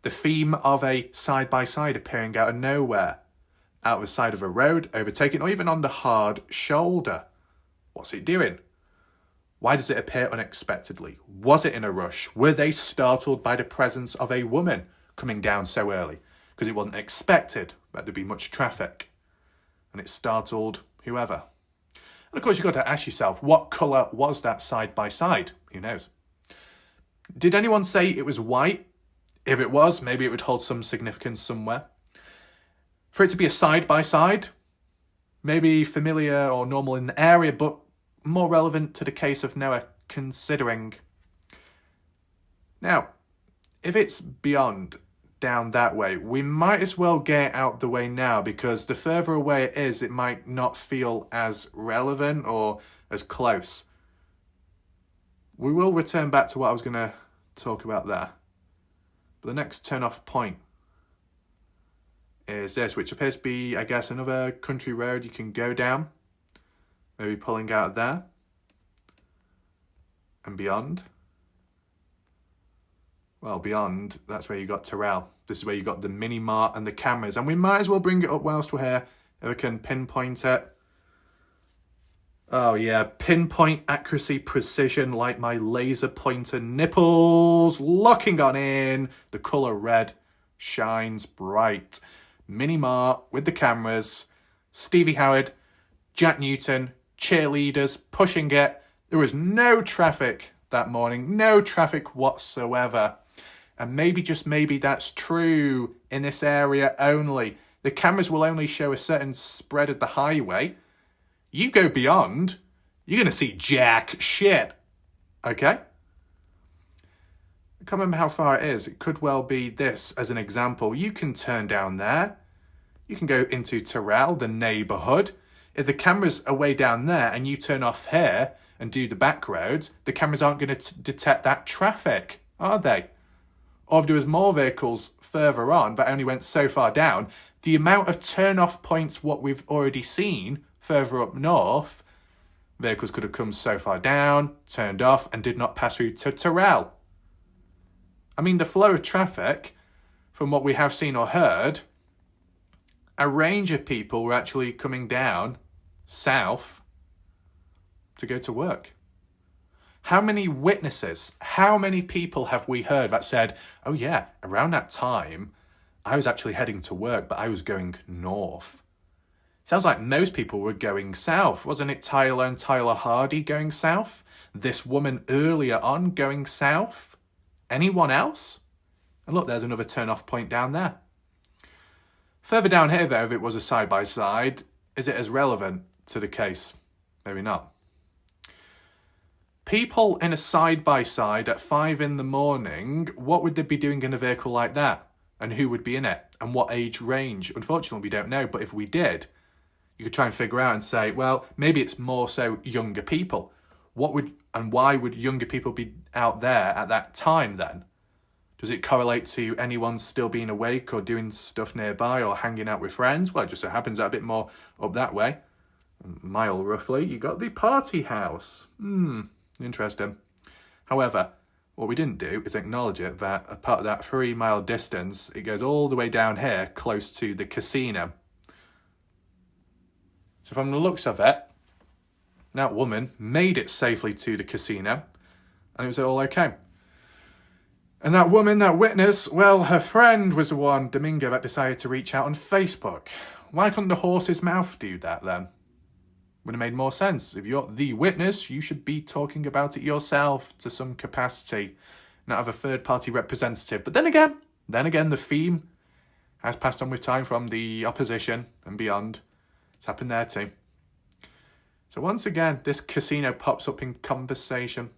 The theme of a side-by-side appearing out of nowhere, out of the side of a road, overtaken, or even on the hard shoulder. What's it doing? Why does it appear unexpectedly? Was it in a rush? Were they startled by the presence of a woman coming down so early? Because it wasn't expected that there'd be much traffic. And it startled whoever. And of course, you've got to ask yourself, what colour was that side-by-side? Who knows? Did anyone say it was white? If it was, maybe it would hold some significance somewhere. For it to be a side-by-side, maybe familiar or normal in the area, but more relevant to the case of Noah, considering. Now, if it's beyond down that way, we might as well get out the way now, because the further away it is, it might not feel as relevant or as close. We will return back to what I was going to talk about there. But the next turn-off point is this, which appears to be, I guess, another country road you can go down. Maybe pulling out of there. And beyond. Well, beyond, that's where you got Terrell. This is where you got the mini-mart and the cameras. And we might as well bring it up whilst we're here, if we can pinpoint it. Oh yeah, pinpoint accuracy, precision, like my laser pointer nipples, locking on in. The colour red shines bright. Mini Mart with the cameras, Stevie Howard, Jack Newton, cheerleaders pushing it. There was no traffic that morning, no traffic whatsoever. And maybe, just maybe, that's true in this area only. The cameras will only show a certain spread of the highway. You go beyond, you're going to see jack shit. Okay? I can't remember how far it is. It could well be this as an example. You can turn down there. You can go into Terrell, the neighbourhood. If the cameras are way down there and you turn off here and do the back roads, the cameras aren't going to detect that traffic, are they? Or if there was more vehicles further on but only went so far down, the amount of turn-off points what we've already seen further up north, vehicles could have come so far down, turned off, and did not pass through to Terrell. I mean, the flow of traffic, from what we have seen or heard, a range of people were actually coming down south to go to work. How many witnesses, how many people have we heard that said, oh yeah, around that time, I was actually heading to work, but I was going north? Sounds like most people were going south. Wasn't it Tyler and Tyler Hardy going south? This woman earlier on going south? Anyone else? And look, there's another turn-off point down there. Further down here, though, if it was a side-by-side, is it as relevant to the case? Maybe not. People in a side-by-side at 5 a.m, what would they be doing in a vehicle like that? And who would be in it? And what age range? Unfortunately, we don't know, but if we did, you could try and figure out and say, well, maybe it's more so younger people. Why would younger people be out there at that time then? Does it correlate to anyone still being awake or doing stuff nearby or hanging out with friends? Well, it just so happens that a bit more up that way, a mile roughly, you got the party house. Interesting. However, what we didn't do is acknowledge it that a part of that 3-mile distance, it goes all the way down here close to the casino. So from the looks of it, that woman made it safely to the casino and it was all okay. And that woman, that witness, well, her friend was the one, Domingo, that decided to reach out on Facebook. Why couldn't the horse's mouth do that then? Would have made more sense. If you're the witness, you should be talking about it yourself to some capacity, not have a third-party representative. But then again, the theme has passed on with time from the opposition and beyond. It's happened there too. So once again, this casino pops up in conversation.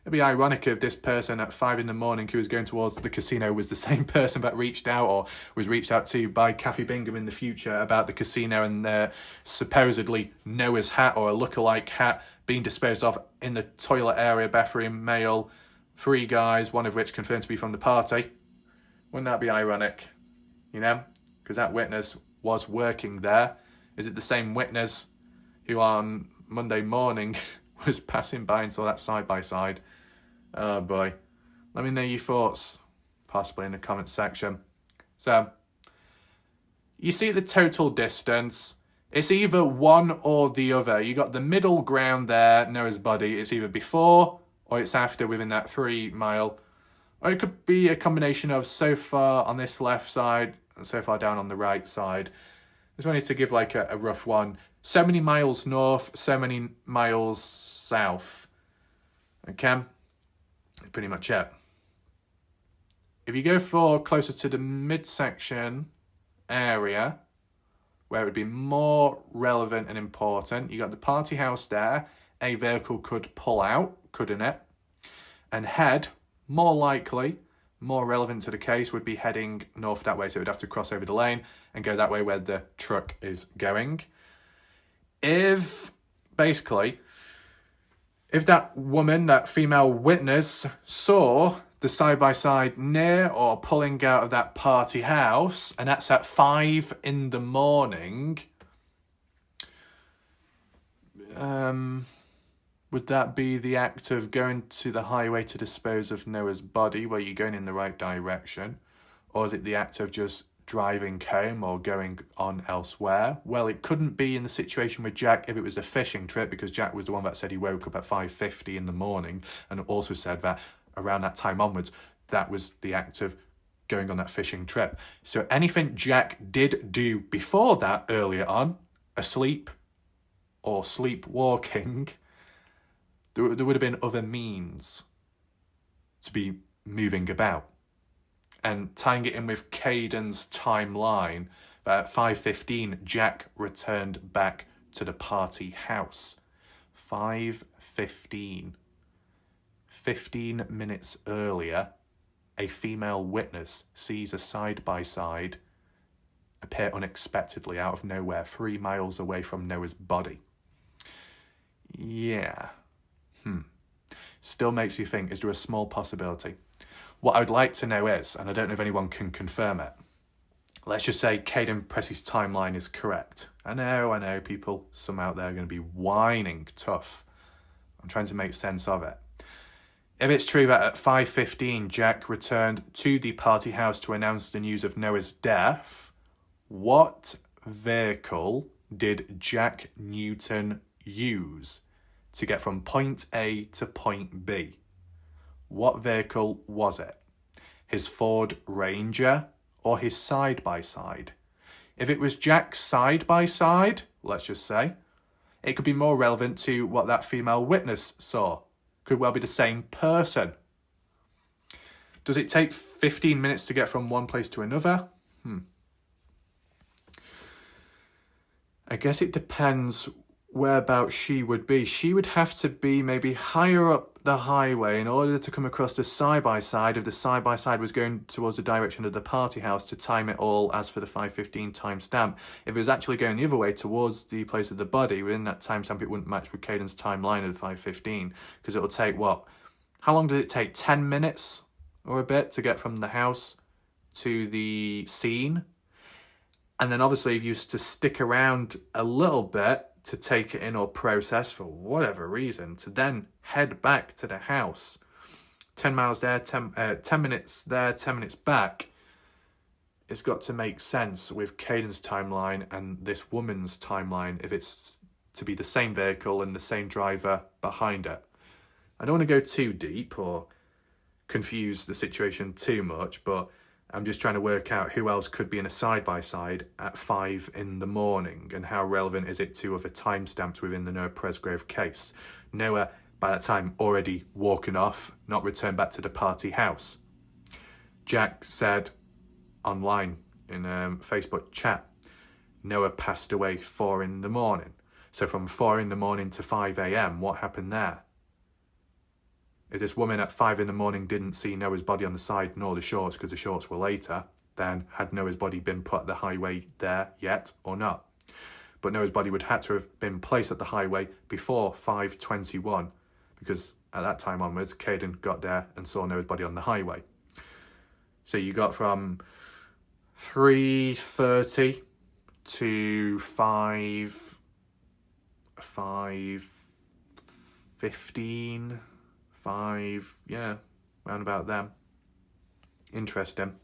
It'd be ironic if this person at 5 a.m. who was going towards the casino was the same person that reached out or was reached out to by Kathy Bingham in the future about the casino and their supposedly Noah's hat or a lookalike hat being disposed of in the toilet area, bathroom, male, 3 guys, one of which confirmed to be from the party. Wouldn't that be ironic? You know? Because that witness was working there. Is it the same witness who on Monday morning was passing by and saw that side-by-side? Oh boy. Let me know your thoughts, possibly in the comment section. So, you see the total distance. It's either one or the other. You got the middle ground there, Noah's body. It's either before or it's after within that 3 mile. Or it could be a combination of so far on this left side and so far down on the right side. I just wanted to give like a rough one. So many miles north, so many miles south. Okay? Pretty much it. If you go for closer to the midsection area, where it would be more relevant and important, you got the party house there. A vehicle could pull out, couldn't it? And head, more likely, more relevant to the case, would be heading north that way. So it would have to cross over the lane and go that way where the truck is going. If that woman, that female witness, saw the side-by-side near or pulling out of that party house, and that's at 5 a.m, would that be the act of going to the highway to dispose of Noah's body, where you're going in the right direction? Or is it the act of just driving home or going on elsewhere? Well, it couldn't be in the situation with Jack if it was a fishing trip, because Jack was the one that said he woke up at 5:50 in the morning, and also said that around that time onwards, that was the act of going on that fishing trip. So anything Jack did do before that, earlier on, asleep or sleepwalking, there would have been other means to be moving about. And tying it in with Caden's timeline, that at 5:15, Jack returned back to the party house. 5:15. 15 minutes earlier, a female witness sees a side-by-side appear unexpectedly out of nowhere 3 miles away from Noah's body. Yeah. Still makes you think, is there a small possibility? What I would like to know is, and I don't know if anyone can confirm it, let's just say Caden Pressey's timeline is correct. I know, people, some out there are going to be whining tough. I'm trying to make sense of it. If it's true that at 5:15 Jack returned to the party house to announce the news of Noah's death, what vehicle did Jack Newton use to get from point A to point B? What vehicle was it? His Ford Ranger or his side-by-side? If it was Jack's side-by-side, let's just say, it could be more relevant to what that female witness saw. Could well be the same person. Does it take 15 minutes to get from one place to another? I guess it depends whereabouts she would be. She would have to be maybe higher up the highway in order to come across the side-by-side if the side-by-side was going towards the direction of the party house to time it all as for the 5:15 timestamp. If it was actually going the other way towards the place of the body, within that timestamp it wouldn't match with Caden's timeline of the 5:15, because it'll take what? How long did it take? 10 minutes or a bit to get from the house to the scene? And then obviously if you used to stick around a little bit to take it in or process for whatever reason, to then head back to the house, 10 miles there, 10 minutes there, 10 minutes back, it's got to make sense with Caden's timeline and this woman's timeline if it's to be the same vehicle and the same driver behind it. I don't want to go too deep or confuse the situation too much, but I'm just trying to work out who else could be in a side-by-side at 5 in the morning and how relevant is it to other timestamps within the Noah Presgrove case. Noah, by that time, already walking off, not returned back to the party house. Jack said online in Facebook chat, Noah passed away 4 in the morning. So from 4 in the morning to 5 a.m, what happened there? If this woman at 5 in the morning didn't see Noah's body on the side nor the shorts, because the shorts were later, then had Noah's body been put at the highway there yet or not? But Noah's body would have to have been placed at the highway before 5:21, because at that time onwards, Caden got there and saw Noah's body on the highway. So you got from 3:30 to 5:15, 5, yeah, round about them. Interesting.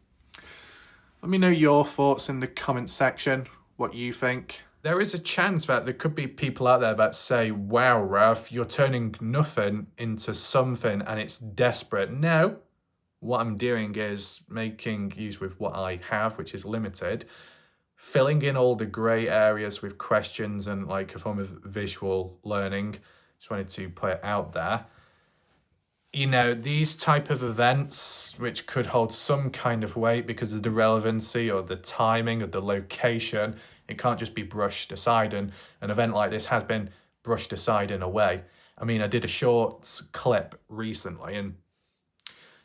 Let me know your thoughts in the comment section, what you think. There is a chance that there could be people out there that say, wow, Ralph, you're turning nothing into something and it's desperate. No, what I'm doing is making use with what I have, which is limited, filling in all the grey areas with questions and like a form of visual learning. Just wanted to put it out there. You know, these type of events, which could hold some kind of weight because of the relevancy or the timing or the location, it can't just be brushed aside. And an event like this has been brushed aside in a way. I mean, I did a shorts clip recently and,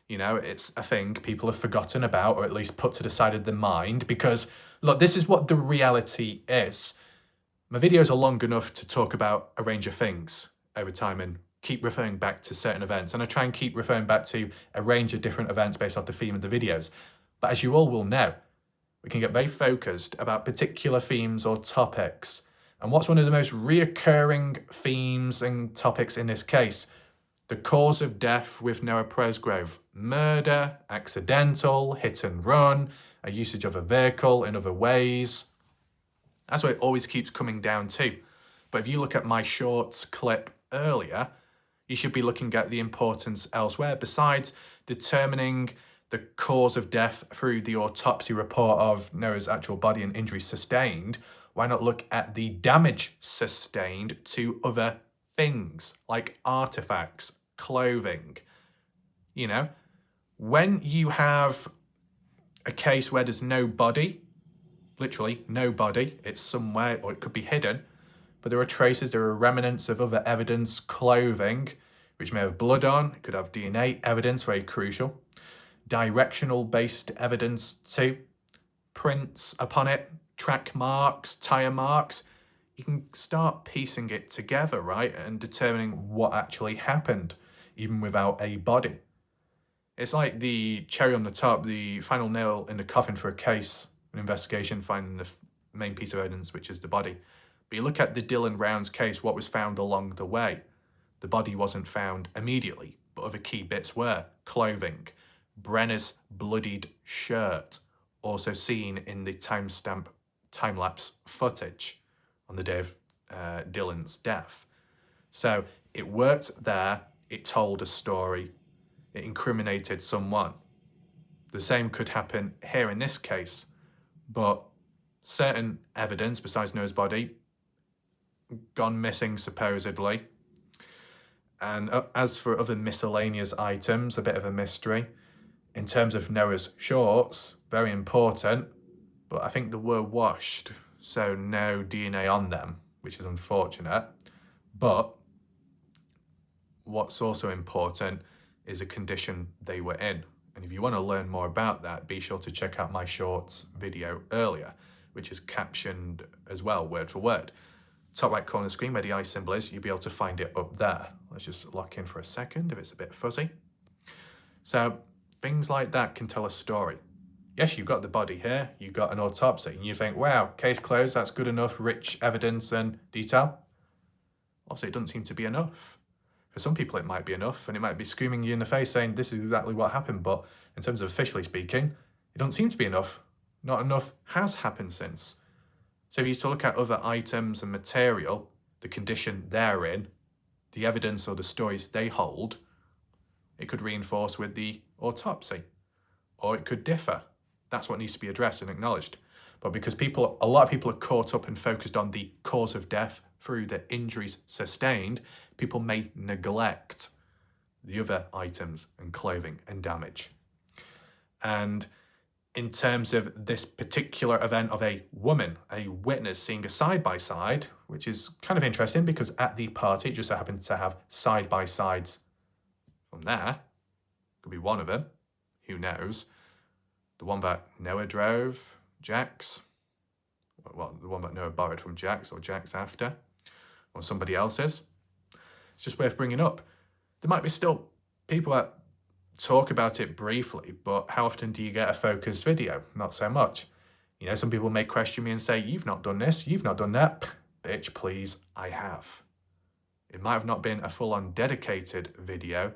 you know, it's a thing people have forgotten about or at least put to the side of their mind because, look, this is what the reality is. My videos are long enough to talk about a range of things over time and keep referring back to certain events. And I try and keep referring back to a range of different events based off the theme of the videos. But as you all will know, we can get very focused about particular themes or topics. And what's one of the most reoccurring themes and topics in this case? The cause of death with Noah Presgrove. Murder, accidental, hit and run, a usage of a vehicle in other ways. That's what it always keeps coming down to. But if you look at my shorts clip earlier, you should be looking at the importance elsewhere. Besides determining the cause of death through the autopsy report of Noah's actual body and injuries sustained, why not look at the damage sustained to other things like artifacts, clothing? You know, when you have a case where there's no body, literally no body, it's somewhere or it could be hidden, but there are traces, there are remnants of other evidence, clothing, which may have blood on, it could have DNA evidence, very crucial, directional based evidence too, prints upon it, track marks, tire marks. You can start piecing it together, right, and determining what actually happened, even without a body. It's like the cherry on the top, the final nail in the coffin for a case, an investigation, finding the main piece of evidence, which is the body. But you look at the Dylan Rounds case, what was found along the way. The body wasn't found immediately, but other key bits were. Clothing, Brenner's bloodied shirt, also seen in the time-lapse footage on the day of Dylan's death. So it worked there, it told a story, it incriminated someone. The same could happen here in this case, but certain evidence besides Noah's body gone missing supposedly. And as for other miscellaneous items, a bit of a mystery. In terms of Noah's shorts, very important, but I think they were washed, so no DNA on them, which is unfortunate. But what's also important is the condition they were in. And if you want to learn more about that, be sure to check out my shorts video earlier, which is captioned as well, word for word. Top right corner of the screen where the eye symbol is, you'll be able to find it up there. Let's just lock in for a second if it's a bit fuzzy. So things like that can tell a story. Yes, you've got the body here, you've got an autopsy, and you think, wow, case closed, that's good enough, rich evidence and detail. Obviously, it doesn't seem to be enough. For some people, it might be enough, and it might be screaming you in the face saying, this is exactly what happened, but in terms of officially speaking, it doesn't seem to be enough. Not enough has happened since. So if you used to look at other items and material, the condition they're in, the evidence or the stories they hold, it could reinforce with the autopsy, or it could differ. That's what needs to be addressed and acknowledged. But because a lot of people are caught up and focused on the cause of death through the injuries sustained, people may neglect the other items and clothing and damage. And in terms of this particular event of a woman, a witness seeing a side-by-side, which is kind of interesting because at the party, it just so happened to have side-by-sides from there. Could be one of them, who knows. The one that Noah drove, Jack's, well, the one that Noah borrowed from Jack's or Jack's after, or somebody else's. It's just worth bringing up. There might be still people that talk about it briefly, but how often do you get a focused video? Not so much. You know, some people may question me and say, you've not done this, you've not done that. Bitch, please, I have. It might have not been a full-on dedicated video,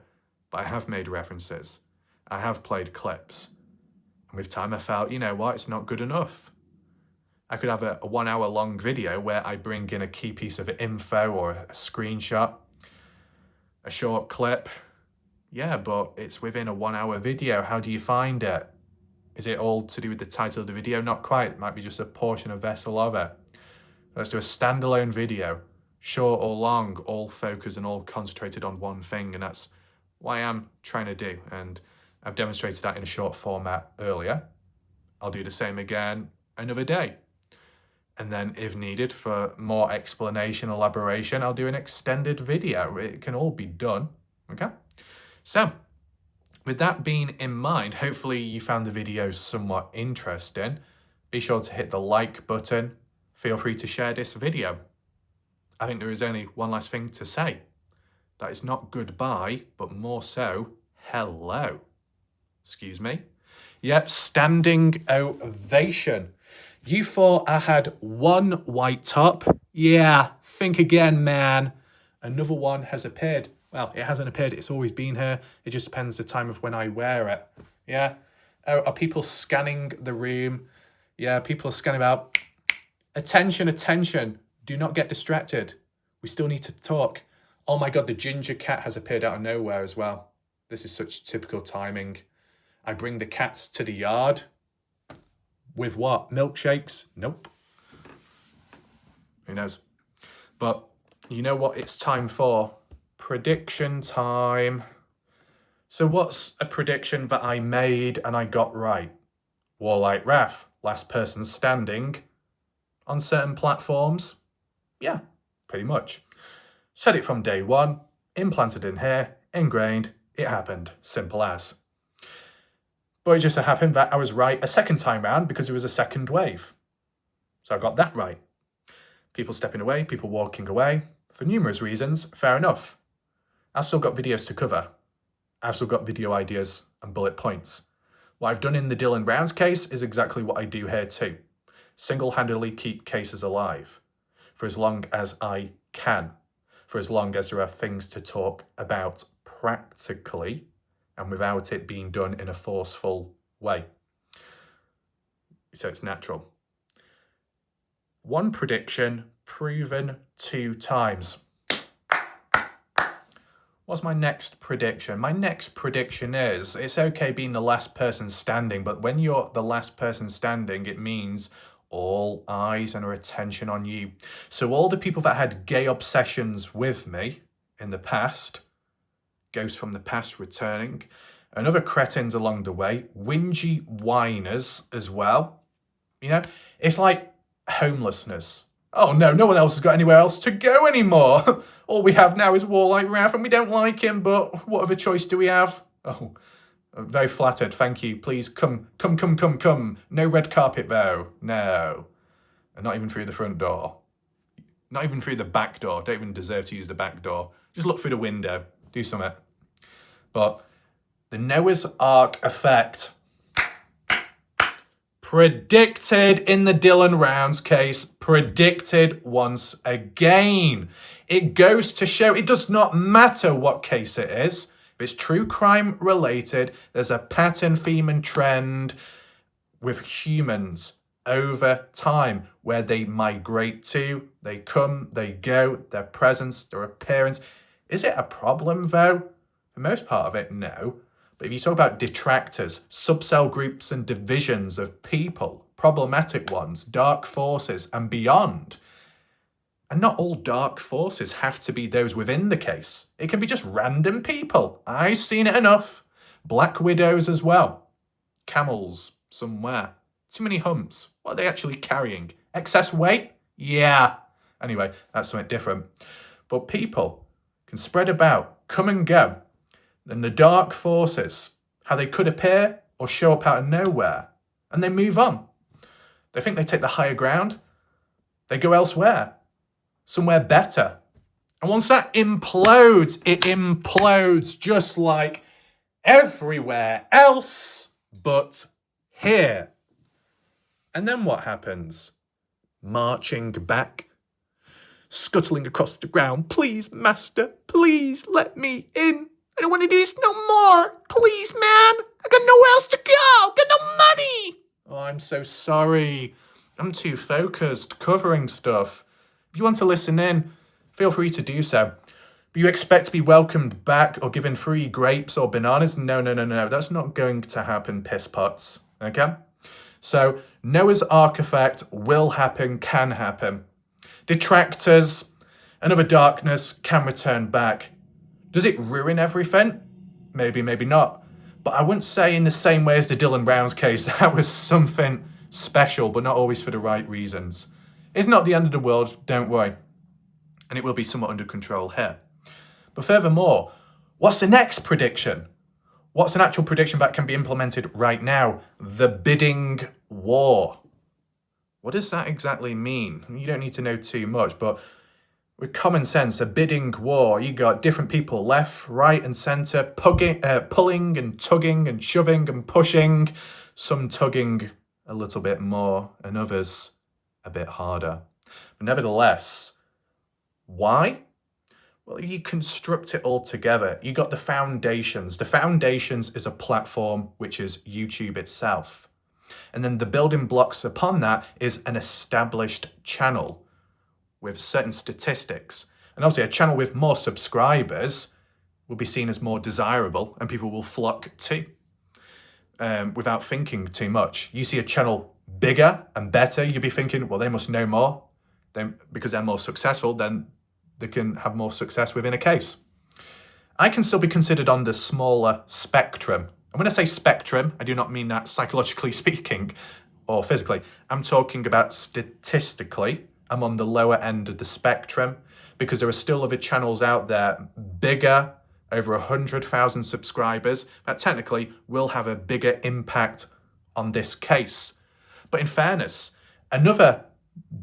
but I have made references. I have played clips. And with time I felt, you know what, it's not good enough. I could have a 1 hour long video where I bring in a key piece of info or a screenshot, a short clip. Yeah, but it's within a 1 hour video. How do you find it? Is it all to do with the title of the video? Not quite. It might be just a portion, a vessel of it. Let's do a standalone video, short or long, all focused and all concentrated on one thing. And that's what I am trying to do. And I've demonstrated that in a short format earlier. I'll do the same again another day. And then if needed for more explanation, elaboration, I'll do an extended video. It can all be done, okay? So, with that being in mind, hopefully you found the video somewhat interesting. Be sure to hit the like button. Feel free to share this video. I think there is only one last thing to say. That is not goodbye, but more so, hello. Excuse me. Yep, standing ovation. You thought I had one white top? Yeah, think again, man. Another one has appeared. Well, it hasn't appeared, it's always been here. It just depends the time of when I wear it. Yeah? Are people scanning the room? Yeah, people are scanning out. Attention, attention. Do not get distracted. We still need to talk. Oh my God, the ginger cat has appeared out of nowhere as well. This is such typical timing. I bring the cats to the yard. With what? Milkshakes? Nope. Who knows? But you know what it's time for? Prediction time. So what's a prediction that I made and I got right? Warlike Wrath, last person standing on certain platforms? Yeah, pretty much. Said it from day one, implanted in here, ingrained, it happened, simple as. But it just so happened that I was right a second time round because it was a second wave. So I got that right. People stepping away, people walking away, for numerous reasons, fair enough. I've still got videos to cover. I've still got video ideas and bullet points. What I've done in the Dylan Brown's case is exactly what I do here too. Single-handedly keep cases alive for as long as I can, for as long as there are things to talk about practically and without it being done in a forceful way. So it's natural. One prediction proven 2 times. What's my next prediction? My next prediction is, it's okay being the last person standing, but when you're the last person standing, it means all eyes and attention on you. So all the people that had gay obsessions with me in the past, ghosts from the past returning, and other cretins along the way, whingy whiners as well. You know, it's like homelessness. Oh no, no one else has got anywhere else to go anymore. All we have now is Warlike Wrath and we don't like him, but what other choice do we have? Oh, I'm very flattered, thank you. Please come. No red carpet though, no. And not even through the front door. Not even through the back door, don't even deserve to use the back door. Just look through the window, do something. But the Noah's Ark effect, predicted in the Dylan Rounds case, predicted once again. It goes to show it does not matter what case it is. If it's true crime related, there's a pattern, theme and trend with humans over time where they migrate to, they come, they go, their presence, their appearance. Is it a problem though? For most part of it, no. But if you talk about detractors, subcell groups and divisions of people, problematic ones, dark forces and beyond, and not all dark forces have to be those within the case. It can be just random people. I've seen it enough. Black widows as well. Camels somewhere. Too many humps. What are they actually carrying? Excess weight? Yeah. Anyway, that's something different. But people can spread about, come and go. And the dark forces, how they could appear or show up out of nowhere, and they move on. They think they take the higher ground. They go elsewhere, somewhere better. And once that implodes, it implodes just like everywhere else but here. And then what happens? Marching back, scuttling across the ground. Please, master, please let me in. I don't want to do this no more. Please, man. I got nowhere else to go. Got no money. Oh, I'm so sorry. I'm too focused, covering stuff. If you want to listen in, feel free to do so. But you expect to be welcomed back or given free grapes or bananas? No. That's not going to happen, piss pots. Okay? So, Noah's Ark effect will happen, can happen. Detractors and other darkness can return back. Does it ruin everything? Maybe, maybe not. But I wouldn't say in the same way as the Dylan Brown's case, that was something special, but not always for the right reasons. It's not the end of the world, don't worry. And it will be somewhat under control here. But furthermore, what's the next prediction? What's an actual prediction that can be implemented right now? The bidding war. What does that exactly mean? You don't need to know too much, but with common sense, a bidding war, you got different people left, right and centre, pulling and tugging and shoving and pushing, some tugging a little bit more and others a bit harder. But nevertheless, why? Well, you construct it all together. You got the foundations. The foundations is a platform, which is YouTube itself. And then the building blocks upon that is an established channel with certain statistics. And obviously a channel with more subscribers will be seen as more desirable and people will flock to without thinking too much. You see a channel bigger and better, you'll be thinking, well, they must know more. Because they're more successful, then they can have more success within a case. I can still be considered on the smaller spectrum. And when I say spectrum, I do not mean that psychologically speaking or physically. I'm talking about statistically. I'm on the lower end of the spectrum because there are still other channels out there bigger, over 100,000 subscribers, that technically will have a bigger impact on this case. But in fairness, another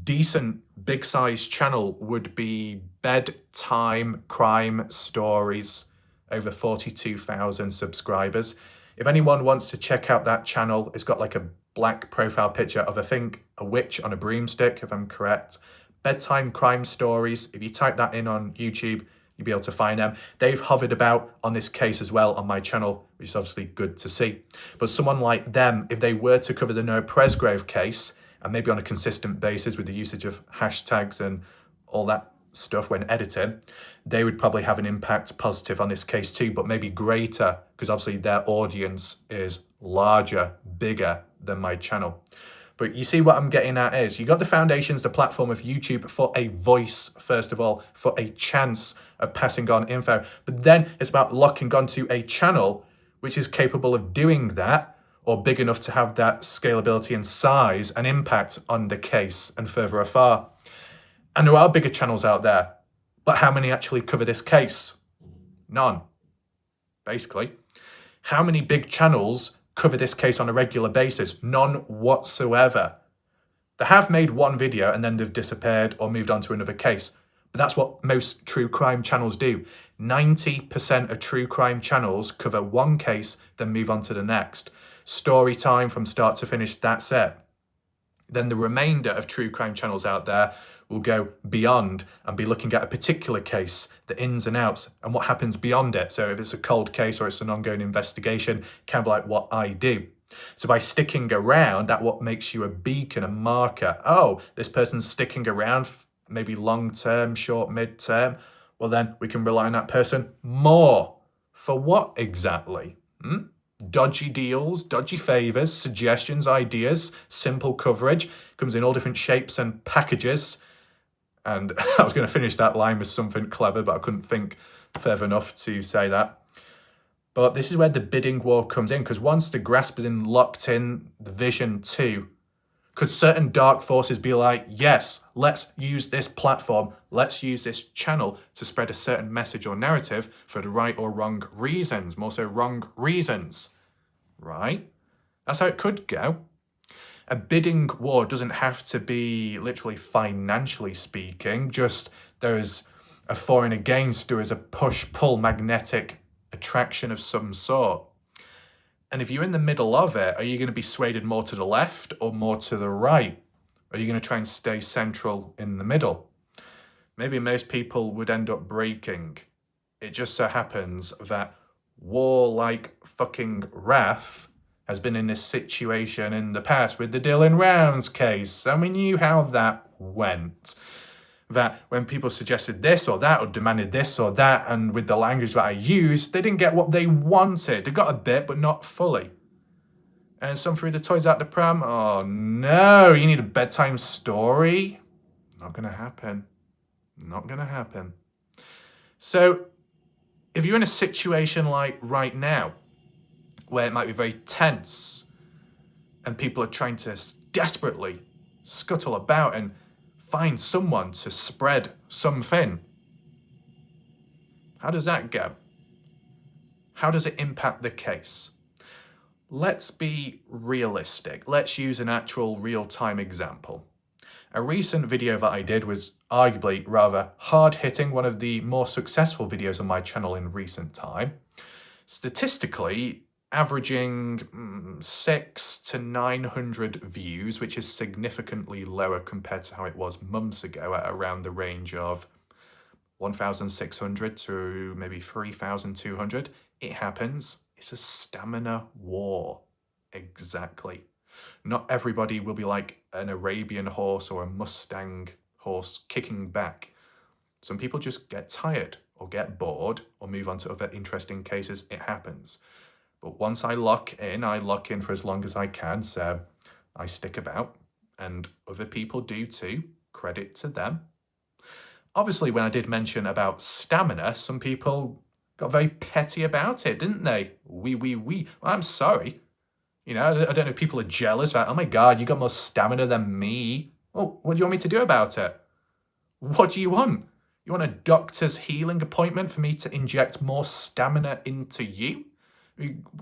decent big size channel would be Bedtime Crime Stories, over 42,000 subscribers. If anyone wants to check out that channel, it's got like a black profile picture of, I think, a witch on a broomstick, if I'm correct. Bedtime Crime Stories, if you type that in on YouTube, you'll be able to find them. They've hovered about on this case as well on my channel, which is obviously good to see. But someone like them, if they were to cover the Noah Presgrove case, and maybe on a consistent basis with the usage of hashtags and all that stuff when editing, they would probably have an impact positive on this case too, but maybe greater, because obviously their audience is larger, bigger than my channel. But you see what I'm getting at is, you got the foundations, the platform of YouTube for a voice, first of all, for a chance of passing on info. But then it's about locking onto a channel which is capable of doing that, or big enough to have that scalability and size and impact on the case and further afar. And there are bigger channels out there, but how many actually cover this case? None, basically. How many big channels cover this case on a regular basis? None whatsoever. They have made one video and then they've disappeared or moved on to another case. But that's what most true crime channels do. 90% of true crime channels cover one case, then move on to the next. Story time from start to finish, that's it. Then the remainder of true crime channels out there will go beyond and be looking at a particular case, the ins and outs, and what happens beyond it. So if it's a cold case or it's an ongoing investigation, kind of like what I do. So by sticking around, that's what makes you a beacon, a marker. Oh, this person's sticking around, maybe long term, short, mid term. Well, then we can rely on that person more. For what exactly? Dodgy deals, dodgy favors, suggestions, ideas, simple coverage, comes in all different shapes and packages. And I was going to finish that line with something clever, but I couldn't think further enough to say that. But this is where the bidding war comes in, because once the grasp is locked in, the vision too, could certain dark forces be like, yes, let's use this platform, let's use this channel to spread a certain message or narrative for the right or wrong reasons, more so wrong reasons, right? That's how it could go. A bidding war doesn't have to be literally financially speaking, just there is a for and against, there is a push-pull magnetic attraction of some sort. And if you're in the middle of it, are you going to be swayed more to the left or more to the right? Are you going to try and stay central in the middle? Maybe most people would end up breaking. It just so happens that war-like fucking Raf has been in this situation in the past with the Dylan Rounds case, and we knew how that went. That when people suggested this or that or demanded this or that, and with the language that I used, they didn't get what they wanted. They got a bit, but not fully. And some threw the toys out the pram. Oh no, you need a bedtime story? Not gonna happen. Not gonna happen. So if you're in a situation like right now, where it might be very tense, and people are trying to desperately scuttle about and find someone to spread something, how does that go? How does it impact the case? Let's be realistic. Let's use an actual real-time example. A recent video that I did was arguably rather hard-hitting, one of the more successful videos on my channel in recent time. Statistically, averaging 600 to 900 views, which is significantly lower compared to how it was months ago at around the range of 1,600 to maybe 3,200. It happens. It's a stamina war. Exactly. Not everybody will be like an Arabian horse or a Mustang horse kicking back. Some people just get tired or get bored or move on to other interesting cases. It happens. But once I lock in for as long as I can. So I stick about, and other people do too. Credit to them. Obviously, when I did mention about stamina, some people got very petty about it, didn't they? We. Well, I'm sorry. You know, I don't know if people are jealous. Like, oh my God, you got more stamina than me. Well, what do you want me to do about it? What do you want? You want a doctor's healing appointment for me to inject more stamina into you?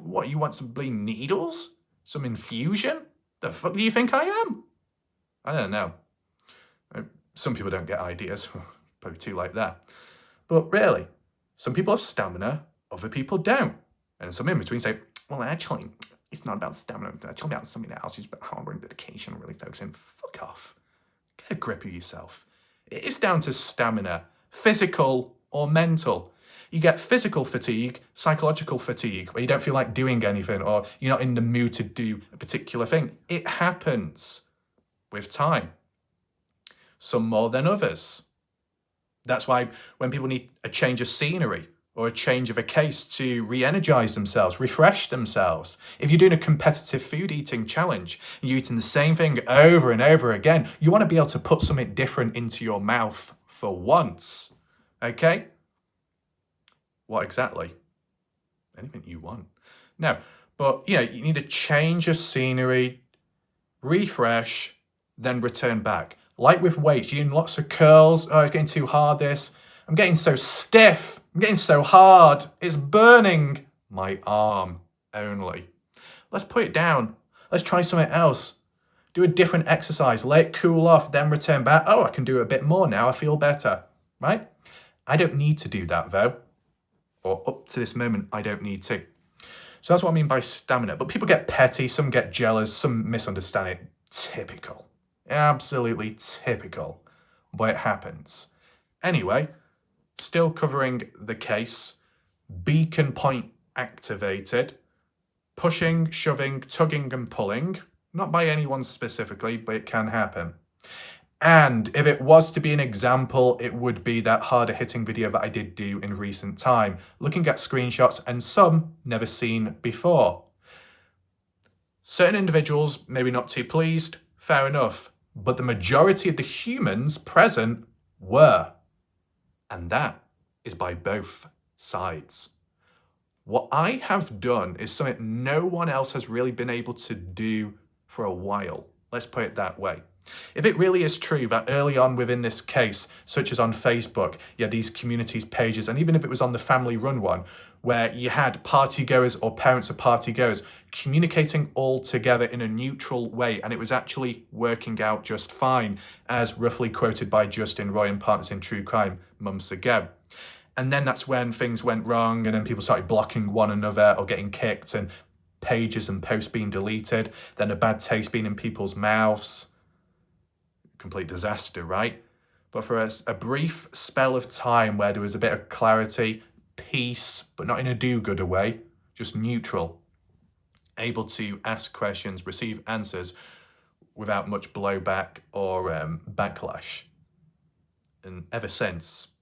What, you want some bloody needles? Some infusion? The fuck do you think I am? I don't know. Some people don't get ideas. Probably too late there. But really, some people have stamina, other people don't. And some in between say, well, actually, it's not about stamina. It's actually about something else. It's about hard work and dedication, really focusing. Fuck off. Get a grip of yourself. It is down to stamina, physical or mental. You get physical fatigue, psychological fatigue, where you don't feel like doing anything or you're not in the mood to do a particular thing. It happens with time. Some more than others. That's why when people need a change of scenery or a change of a case to re-energize themselves, refresh themselves. If you're doing a competitive food eating challenge, and you're eating the same thing over and over again, you want to be able to put something different into your mouth for once. Okay? What exactly? Anything you want. No, but you need a change of scenery, refresh, then return back. Like with weights, you're doing lots of curls. Oh, it's getting too hard, this. I'm getting so stiff. I'm getting so hard. It's burning my arm only. Let's put it down. Let's try something else. Do a different exercise. Let it cool off, then return back. Oh, I can do a bit more now. I feel better, right? I don't need to do that though. Or up to this moment, I don't need to. So that's what I mean by stamina. But people get petty, some get jealous, some misunderstand it. Typical. Absolutely typical. But it happens. Anyway, still covering the case. Beacon point activated. Pushing, shoving, tugging and pulling. Not by anyone specifically, but it can happen. And if it was to be an example, it would be that harder hitting video that I did do in recent time, looking at screenshots and some never seen before. Certain individuals maybe not too pleased, fair enough, but the majority of the humans present were. And that is by both sides. What I have done is something no one else has really been able to do for a while. Let's put it that way. If it really is true that early on within this case, such as on Facebook, you had these communities pages, and even if it was on the family run one, where you had party goers or parents of party goers communicating all together in a neutral way, and it was actually working out just fine, as roughly quoted by Justin Roy and Partners in True Crime months ago. And then that's when things went wrong, and then people started blocking one another or getting kicked, and pages and posts being deleted, then a bad taste being in people's mouths. Complete disaster, right? But for a brief spell of time where there was a bit of clarity, peace, but not in a do-gooder way, just neutral, able to ask questions, receive answers without much blowback or backlash. And ever since,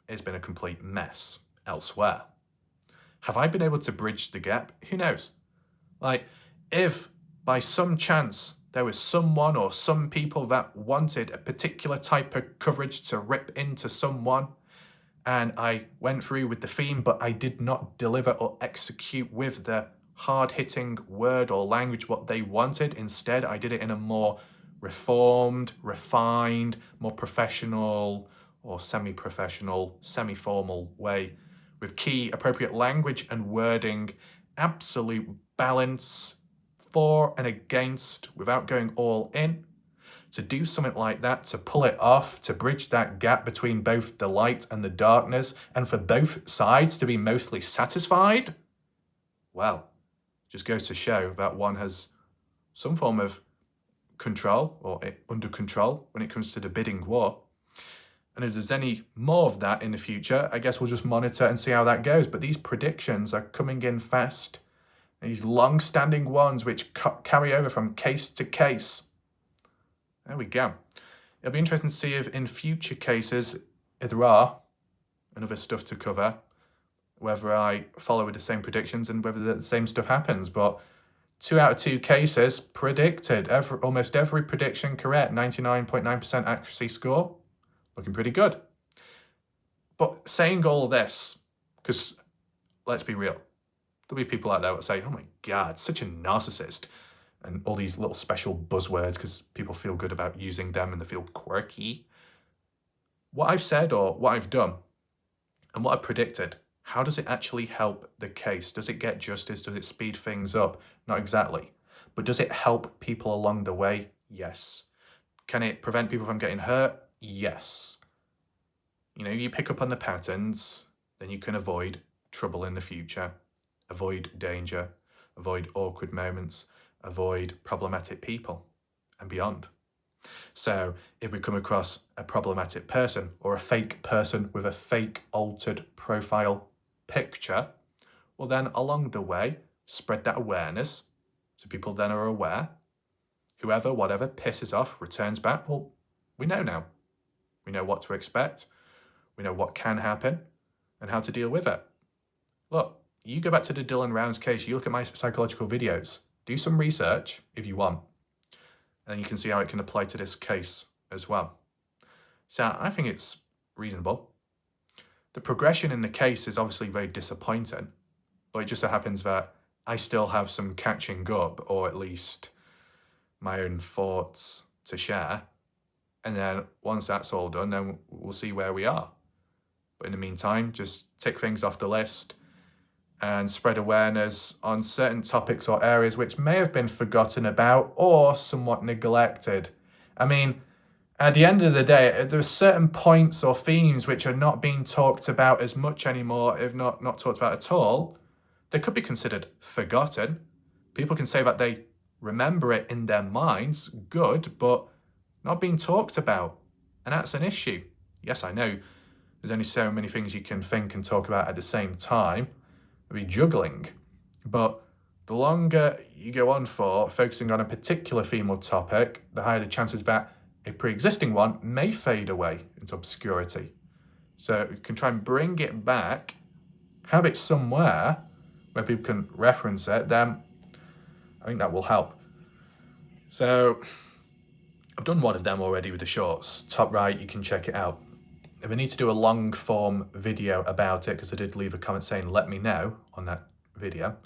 it's been a complete mess elsewhere. Have I been able to bridge the gap? Who knows? Like, if by some chance there was someone or some people that wanted a particular type of coverage to rip into someone, and I went through with the theme, but I did not deliver or execute with the hard-hitting word or language what they wanted. Instead, I did it in a more reformed, refined, more professional or semi-professional, semi-formal way with key appropriate language and wording, absolute balance, for and against without going all in. To do something like that, to pull it off, to bridge that gap between both the light and the darkness, and for both sides to be mostly satisfied, well, just goes to show that one has some form of control or under control when it comes to the bidding war. And if there's any more of that in the future, I guess we'll just monitor and see how that goes. But these predictions are coming in fast. These long-standing ones which carry over from case to case. There we go. It'll be interesting to see if in future cases, if there are another stuff to cover, whether I follow with the same predictions and whether the same stuff happens. But 2 out of 2 cases predicted. Almost every prediction correct. 99.9% accuracy score. Looking pretty good. But saying all this, because let's be real, there'll be people out there that say, oh my God, such a narcissist. And all these little special buzzwords because people feel good about using them and they feel quirky. What I've said or what I've done and what I've predicted, how does it actually help the case? Does it get justice? Does it speed things up? Not exactly. But does it help people along the way? Yes. Can it prevent people from getting hurt? Yes. You know, you pick up on the patterns, then you can avoid trouble in the future, avoid danger, avoid awkward moments, avoid problematic people and beyond. So if we come across a problematic person or a fake person with a fake altered profile picture, well then along the way, spread that awareness so people then are aware. Whoever, whatever pisses off, returns back, well, we know now. We know what to expect. We know what can happen and how to deal with it. Look, you go back to the Dylan Rounds case, you look at my psychological videos, do some research if you want, and you can see how it can apply to this case as well. So I think it's reasonable. The progression in the case is obviously very disappointing, but it just so happens that I still have some catching up, or at least my own thoughts to share. And then once that's all done, then we'll see where we are. But in the meantime, just tick things off the list and spread awareness on certain topics or areas which may have been forgotten about or somewhat neglected. I mean, at the end of the day, there are certain points or themes which are not being talked about as much anymore, if not talked about at all. They could be considered forgotten. People can say that they remember it in their minds, good, but not being talked about. And that's an issue. Yes, I know there's only so many things you can think and talk about at the same time. It'll be juggling. But the longer you go on for focusing on a particular theme or topic, the higher the chances that a pre-existing one may fade away into obscurity. So you can try and bring it back, have it somewhere where people can reference it, then I think that will help. So I've done one of them already with the shorts. Top right, you can check it out. If I need to do a long form video about it, because I did leave a comment saying let me know on that video,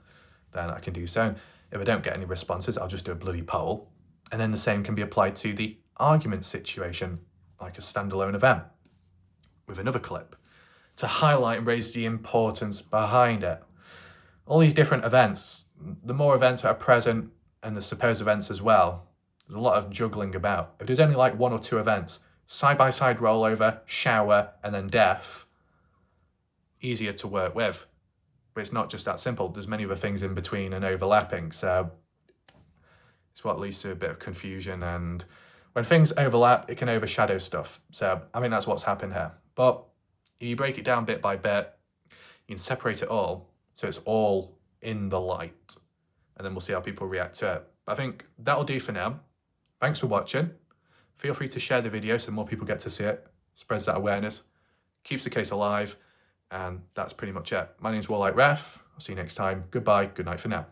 then I can do so. If I don't get any responses, I'll just do a bloody poll. And then the same can be applied to the argument situation, like a standalone event with another clip, to highlight and raise the importance behind it. All these different events, the more events that are present and the supposed events as well, there's a lot of juggling about. If there's only like 1 or 2 events, side-by-side rollover, shower, and then death, easier to work with. But it's not just that simple. There's many other things in between and overlapping. So it's what leads to a bit of confusion. And when things overlap, it can overshadow stuff. So I think that's what's happened here. But if you break it down bit by bit, you can separate it all so it's all in the light. And then we'll see how people react to it. But I think that'll do for now. Thanks for watching. Feel free to share the video so more people get to see it. Spreads that awareness, keeps the case alive, and that's pretty much it. My name's Warlike Ref. I'll see you next time. Goodbye, good night for now.